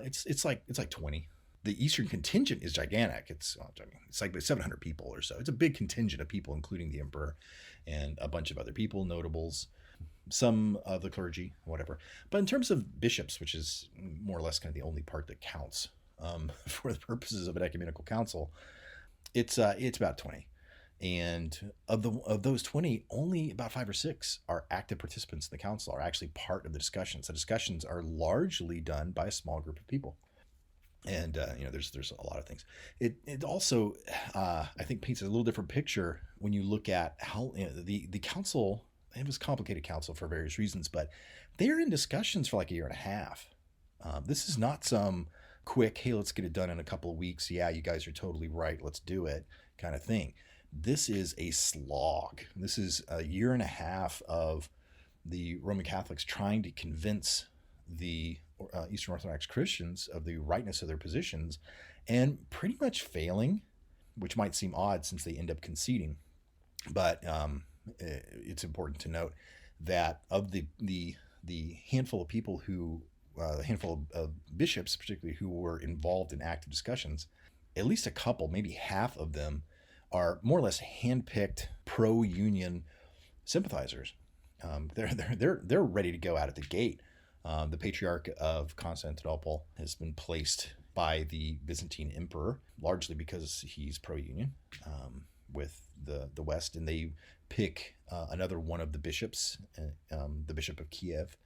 it's like 20. The Eastern contingent is gigantic. It's like 700 people or so. It's a big contingent of people, including the emperor and a bunch of other people, notables, some of the clergy, whatever. But in terms of bishops, which is more or less kind of the only part that counts for the purposes of an ecumenical council, it's about 20. And of those 20, only about 5 or 6 are active participants in the council, are actually part of the discussions. The discussions are largely done by a small group of people. And there's a lot of things. It also I think paints a little different picture when you look at how the council. It was a complicated council for various reasons, but they're in discussions for like a year and a half. This is not some quick, hey, let's get it done in a couple of weeks. Yeah, you guys are totally right. Let's do it kind of thing. This is a slog. This is a year and a half of the Roman Catholics trying to convince the Eastern Orthodox Christians of the rightness of their positions, and pretty much failing, which might seem odd since they end up conceding. But it's important to note that of the handful of people who, the handful of bishops particularly, who were involved in active discussions, at least a couple, maybe half of them, are more or less handpicked pro-union sympathizers. They're ready to go out at the gate. The Patriarch of Constantinople has been placed by the Byzantine Emperor, largely because he's pro-union with the West, and they pick another one of the bishops, the Bishop of Kiev,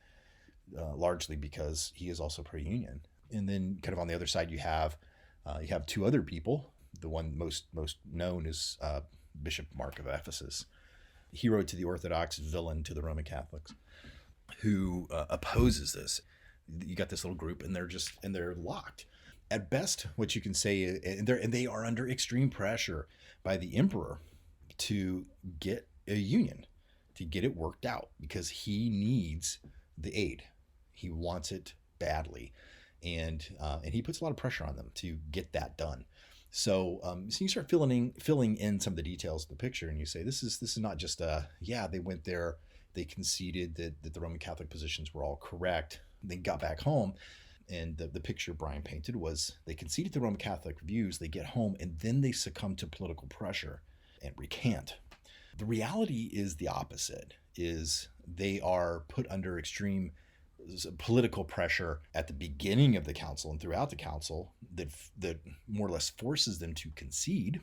largely because he is also pro-union. And then kind of on the other side, you have You have two other people. The one most known is Bishop Mark of Ephesus, hero to the Orthodox, villain to the Roman Catholics, who opposes this. You got this little group, and they're locked. At best, what you can say, and they are under extreme pressure by the emperor to get a union, to get it worked out, because he needs the aid. He wants it badly, and he puts a lot of pressure on them to get that done. So you start filling in some of the details of the picture, and you say this is not just they went there, they conceded that the Roman Catholic positions were all correct, they got back home. And the picture Brian painted was they conceded the Roman Catholic views, they get home, and then they succumb to political pressure and recant. The reality is the opposite, is they are put under extreme political pressure at the beginning of the council and throughout the council that more or less forces them to concede.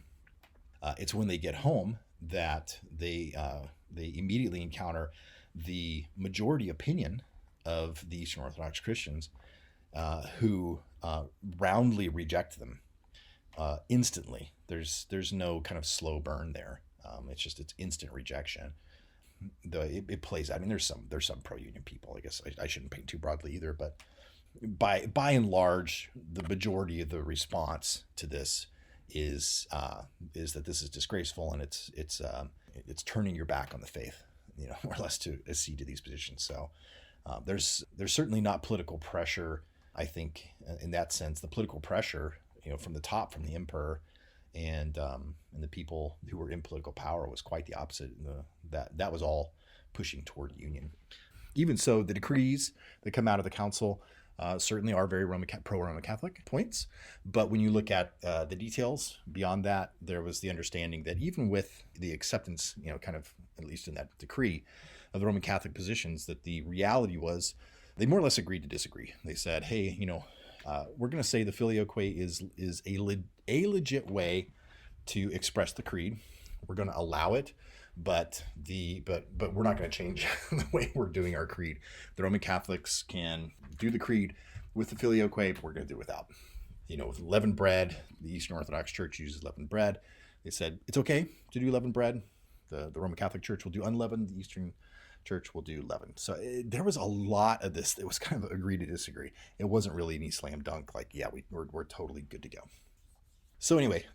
It's when they get home that they immediately encounter the majority opinion of the Eastern Orthodox Christians, who roundly reject them instantly. There's no kind of slow burn there. It's instant rejection. It plays. I mean, there's some pro-union people. I guess I shouldn't paint too broadly either, but by and large, the majority of the response to this is that this is disgraceful, and it's turning your back on the faith, more or less, to accede to these positions. So there's certainly not political pressure. I think in that sense, the political pressure, from the top, from the emperor and the people who were in political power, was quite the opposite. That was all pushing toward union. Even so, the decrees that come out of the council certainly are very pro-Roman Catholic points. But when you look at the details beyond that, there was the understanding that even with the acceptance, kind of, at least in that decree, of the Roman Catholic positions, that the reality was they more or less agreed to disagree. They said, hey, we're going to say the filioque is a legit way to express the creed. We're going to allow it, but we're not going to change the way we're doing our creed. The Roman Catholics can do the creed with the filioque, but we're going to do it without. With leavened bread, the Eastern Orthodox Church uses leavened bread. They said it's okay to do leavened bread. The Roman Catholic Church will do unleavened. The Eastern Church will do leavened. So there was a lot of this. It was kind of agree to disagree. It wasn't really any slam dunk. Like, yeah, we're totally good to go. So anyway,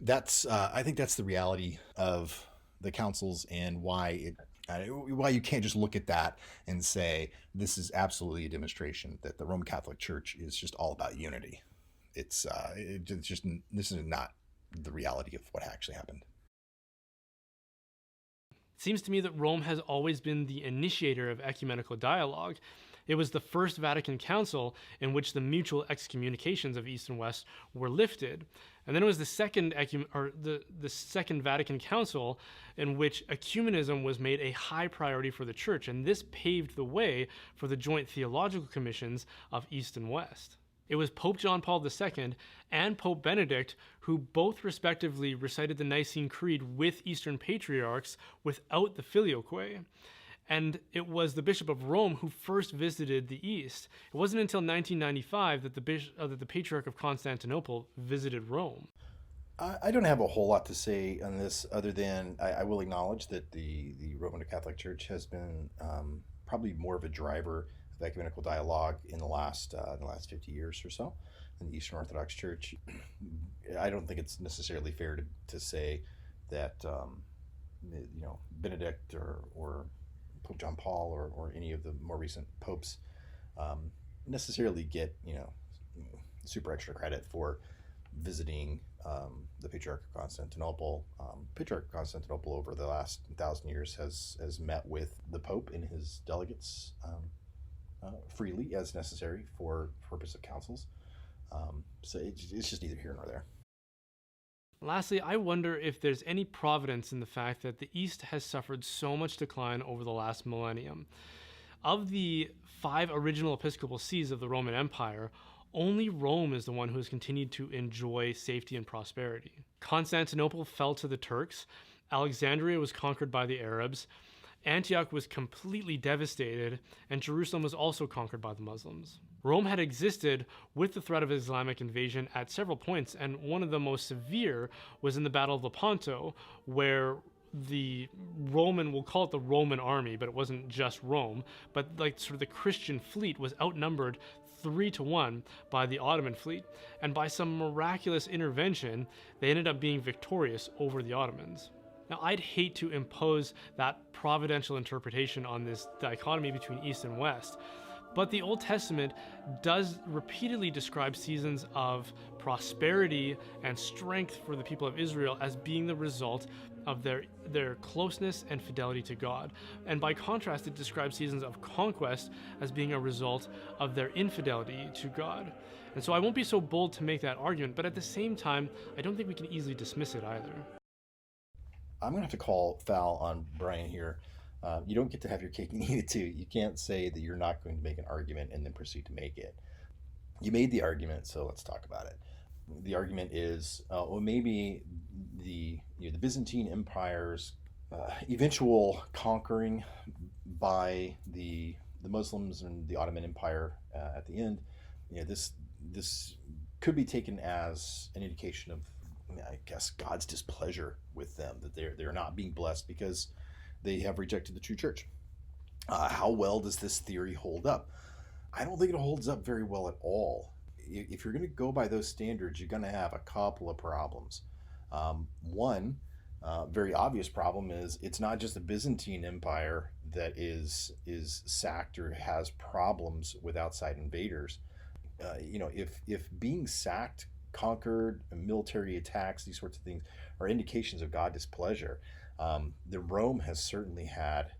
I think that's the reality of the councils, and why you can't just look at that and say this is absolutely a demonstration that the Roman Catholic Church is just all about unity. This is not the reality of what actually happened. It seems to me that Rome has always been the initiator of ecumenical dialogue. It was the First Vatican Council in which the mutual excommunications of East and West were lifted. And then it was the Second Vatican Council in which ecumenism was made a high priority for the Church, and this paved the way for the joint theological commissions of East and West. It was Pope John Paul II and Pope Benedict who both respectively recited the Nicene Creed with Eastern patriarchs without the filioque. And it was the Bishop of Rome who first visited the East. It wasn't until 1995 that the Patriarch of Constantinople visited Rome. I don't have a whole lot to say on this, other than I will acknowledge that the Roman Catholic Church has been probably more of a driver of ecumenical dialogue in the last 50 years or so in the Eastern Orthodox Church. I don't think it's necessarily fair to say that Benedict or Pope John Paul or any of the more recent popes necessarily get super extra credit for visiting the Patriarch of Constantinople. Patriarch of Constantinople over the last 1,000 years has met with the Pope and his delegates freely as necessary for purpose of councils. So it's just neither here nor there. Lastly, I wonder if there's any providence in the fact that the East has suffered so much decline over the last millennium. Of the 5 original episcopal sees of the Roman Empire, only Rome is the one who has continued to enjoy safety and prosperity. Constantinople fell to the Turks, Alexandria was conquered by the Arabs, Antioch was completely devastated, and Jerusalem was also conquered by the Muslims. Rome had existed with the threat of Islamic invasion at several points, and one of the most severe was in the Battle of Lepanto, where the Roman, we'll call it the Roman army, but it wasn't just Rome, but like sort of the Christian fleet was outnumbered 3-1 by the Ottoman fleet, and by some miraculous intervention, they ended up being victorious over the Ottomans. Now, I'd hate to impose that providential interpretation on this dichotomy between East and West, but the Old Testament does repeatedly describe seasons of prosperity and strength for the people of Israel as being the result of their closeness and fidelity to God. And by contrast, it describes seasons of conquest as being a result of their infidelity to God. And so I won't be so bold to make that argument, but at the same time, I don't think we can easily dismiss it either. I'm going to have to call foul on Brian here. You don't get to have your cake and eat it too. You can't say that you're not going to make an argument and then proceed to make it. You made the argument, so let's talk about it. The argument is, well, maybe the Byzantine Empire's eventual conquering by the Muslims and the Ottoman Empire at the end, this could be taken as an indication of, I guess, God's displeasure with them, that they're not being blessed because they have rejected the true church. How well does this theory hold up? I don't think it holds up very well at all. If you're going to go by those standards, you're going to have a couple of problems. One very obvious problem is it's not just the Byzantine Empire that is sacked or has problems with outside invaders. If being sacked, conquered, military attacks, these sorts of things are indications of God displeasure, the Rome has certainly had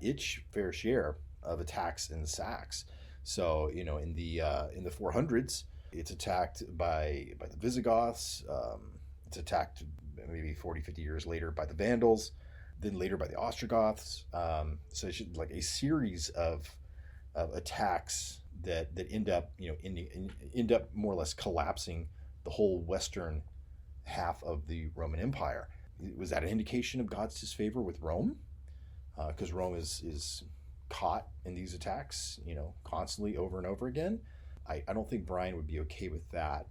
its fair share of attacks and sacks. So in the 400s, it's attacked by the Visigoths. It's attacked maybe 40-50 years later by the Vandals, then later by the Ostrogoths. So it's like a series of attacks that end up more or less collapsing the whole western half of the Roman Empire. Was that an indication of God's disfavor with Rome? Because Rome is caught in these attacks, constantly over and over again. I don't think Brian would be okay with that.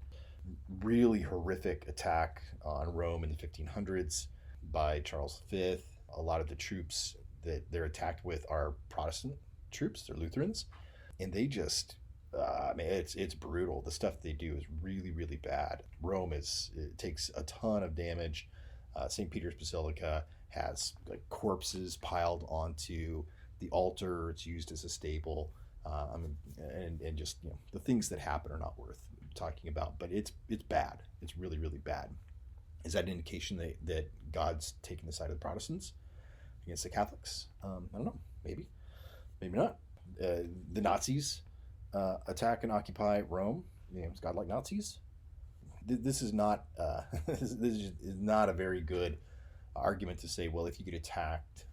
Really horrific attack on Rome in the 1500s by Charles V. A lot of the troops that they're attacked with are Protestant troops, they're Lutherans, and they just, it's brutal. The stuff they do is really, really bad. Rome it takes a ton of damage. St. Peter's Basilica has like corpses piled onto the altar. It's used as a stable, and just the things that happen are not worth talking about. But it's bad. It's really, really bad. Is that an indication that God's taking the side of the Protestants against the Catholics? I don't know. Maybe not. The Nazis attack and occupy Rome. Is God like Nazis? This is not this is not a very good argument to say, well, if you get attacked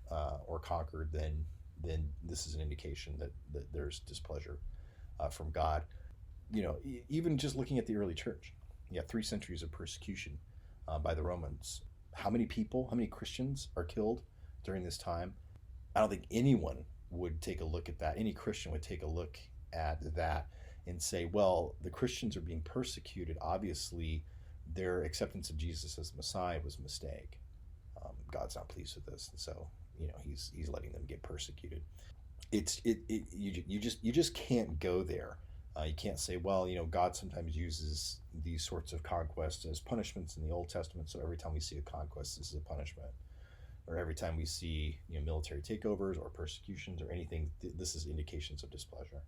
or conquered, then this is an indication that there's displeasure from God. Even just looking at the early church, 3 centuries of persecution by the Romans. How many Christians are killed during this time? I don't think anyone would take a look at that. Any Christian would take a look at that and say, well, the Christians are being persecuted. Obviously, their acceptance of Jesus as the Messiah was a mistake. God's not pleased with this, and so he's letting them get persecuted. You just can't go there. You can't say, well, God sometimes uses these sorts of conquests as punishments in the Old Testament, so every time we see a conquest, this is a punishment. Or every time we see military takeovers or persecutions or anything, this is indications of displeasure.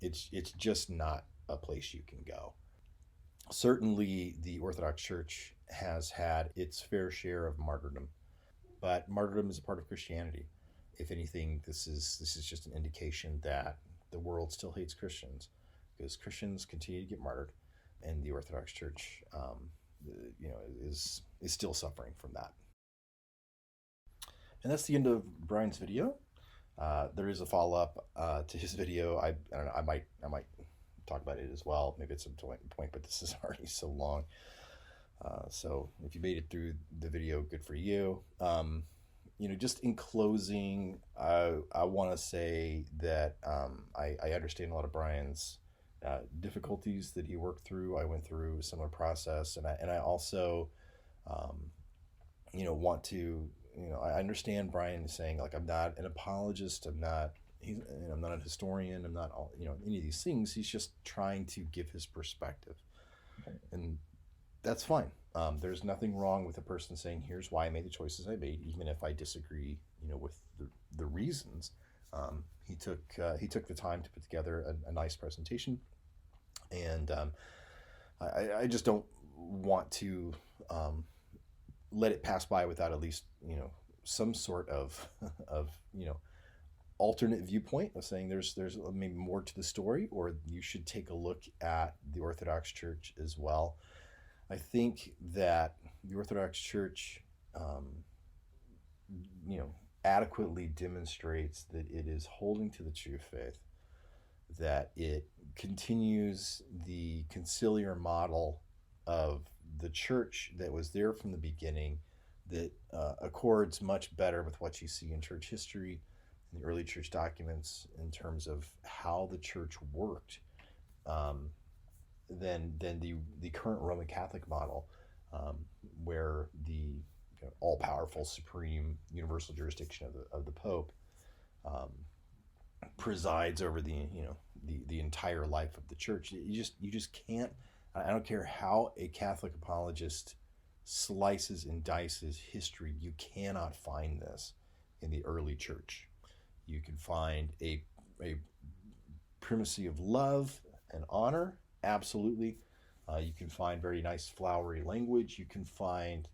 It's just not a place you can go. Certainly, the Orthodox Church has had its fair share of martyrdom, but martyrdom is a part of Christianity. If anything, this is just an indication that the world still hates Christians, because Christians continue to get martyred, and the Orthodox Church, is still suffering from that. And that's the end of Brian's video. There is a follow-up to his video. I don't know. I might talk about it as well. Maybe it's a point, but this is already so long. So if you made it through the video, good for you. just in closing, I want to say that I understand a lot of Brian's difficulties that he worked through. I went through a similar process, and I also, um, want to, I understand Brian is saying, like, I'm not an apologist. I'm not a historian. I'm not all, any of these things. He's just trying to give his perspective, and that's fine. There's nothing wrong with a person saying, "Here's why I made the choices I made," even if I disagree, with the reasons. He took the time to put together a nice presentation, and I just don't want to let it pass by without at least some sort of of alternate viewpoint of saying there's maybe more to the story, or you should take a look at the Orthodox Church as well. I think that the Orthodox Church, you know, adequately demonstrates that it is holding to the true faith, that it continues the conciliar model of the church that was there from the beginning, that accords much better with what you see in church history, in the early church documents, in terms of how the church worked, than the current Roman Catholic model, where the all-powerful, supreme, universal jurisdiction of the Pope presides over the entire life of the church. You just can't. I don't care how a Catholic apologist slices and dices history. You cannot find this in the early church. You can find a primacy of love and honor, absolutely. You can find very nice flowery language. You can find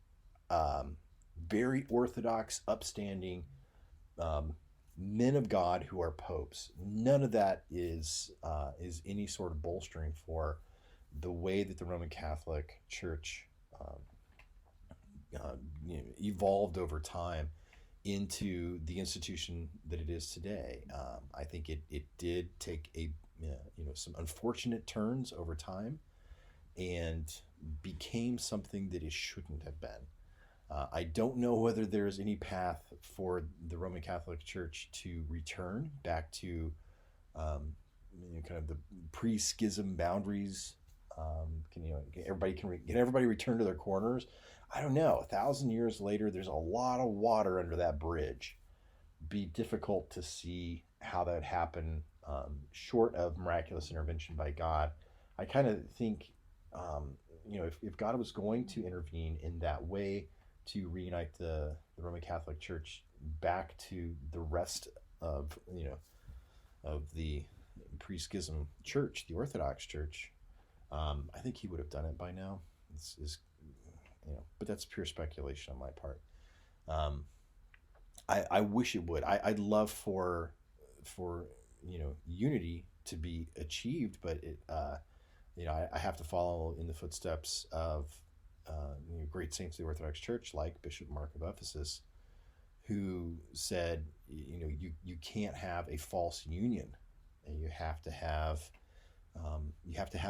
very orthodox, upstanding men of God who are popes. None of that is any sort of bolstering for the way that the Roman Catholic Church evolved over time into the institution that it is today. I think it did take some unfortunate turns over time and became something that it shouldn't have been. I don't know whether there's any path for the Roman Catholic Church to return back to kind of the pre-schism boundaries. Can everybody return to their corners? I don't know. 1,000 years later, there's a lot of water under that bridge. Be difficult to see how that would happen, short of miraculous intervention by God. I kind of think, if God was going to intervene in that way to reunite the Roman Catholic Church back to the rest of the pre-schism church, the Orthodox Church, I think he would have done it by now. But that's pure speculation on my part. I wish it would. I'd love for unity to be achieved, but I have to follow in the footsteps of great saints of the Orthodox Church, like Bishop Mark of Ephesus, who said, you can't have a false union, and you have to have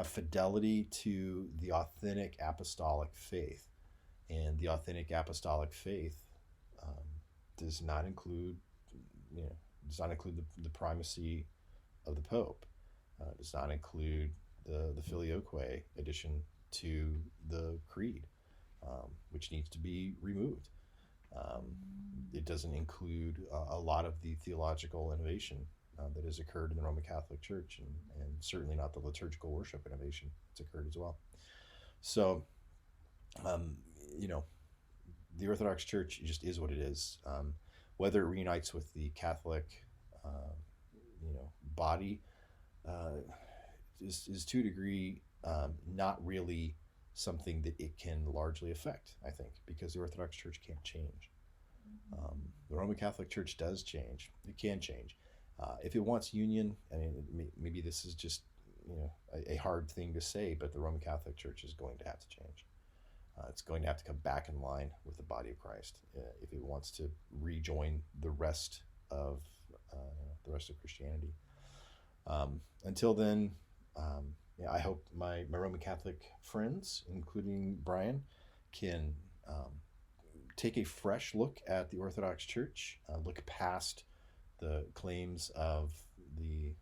fidelity to the authentic apostolic faith, and the authentic apostolic faith does not include the primacy of the Pope, does not include the filioque addition to the creed, which needs to be removed. It doesn't include a lot of the theological innovation that has occurred in the Roman Catholic Church, and certainly not the liturgical worship innovation that's occurred as well. So, the Orthodox Church just is what it is. Whether it reunites with the Catholic, body, is to a degree not really something that it can largely affect, I think, because the Orthodox Church can't change. The Roman Catholic Church does change. It can change. If it wants union, maybe this is just a hard thing to say, but the Roman Catholic Church is going to have to change. It's going to have to come back in line with the body of Christ if it wants to rejoin the rest of Christianity. Until then, I hope my Roman Catholic friends, including Brian, can take a fresh look at the Orthodox Church, look past the claims of the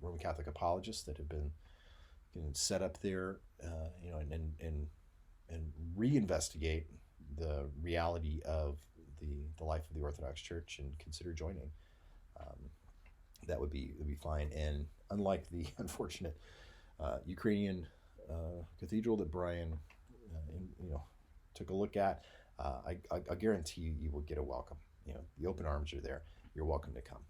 Roman Catholic apologists that have been set up there, and reinvestigate the reality of the life of the Orthodox Church and consider joining. That would be fine. And unlike the unfortunate Ukrainian cathedral that Brian took a look at, I guarantee you will get a welcome. The open arms are there. You're welcome to come.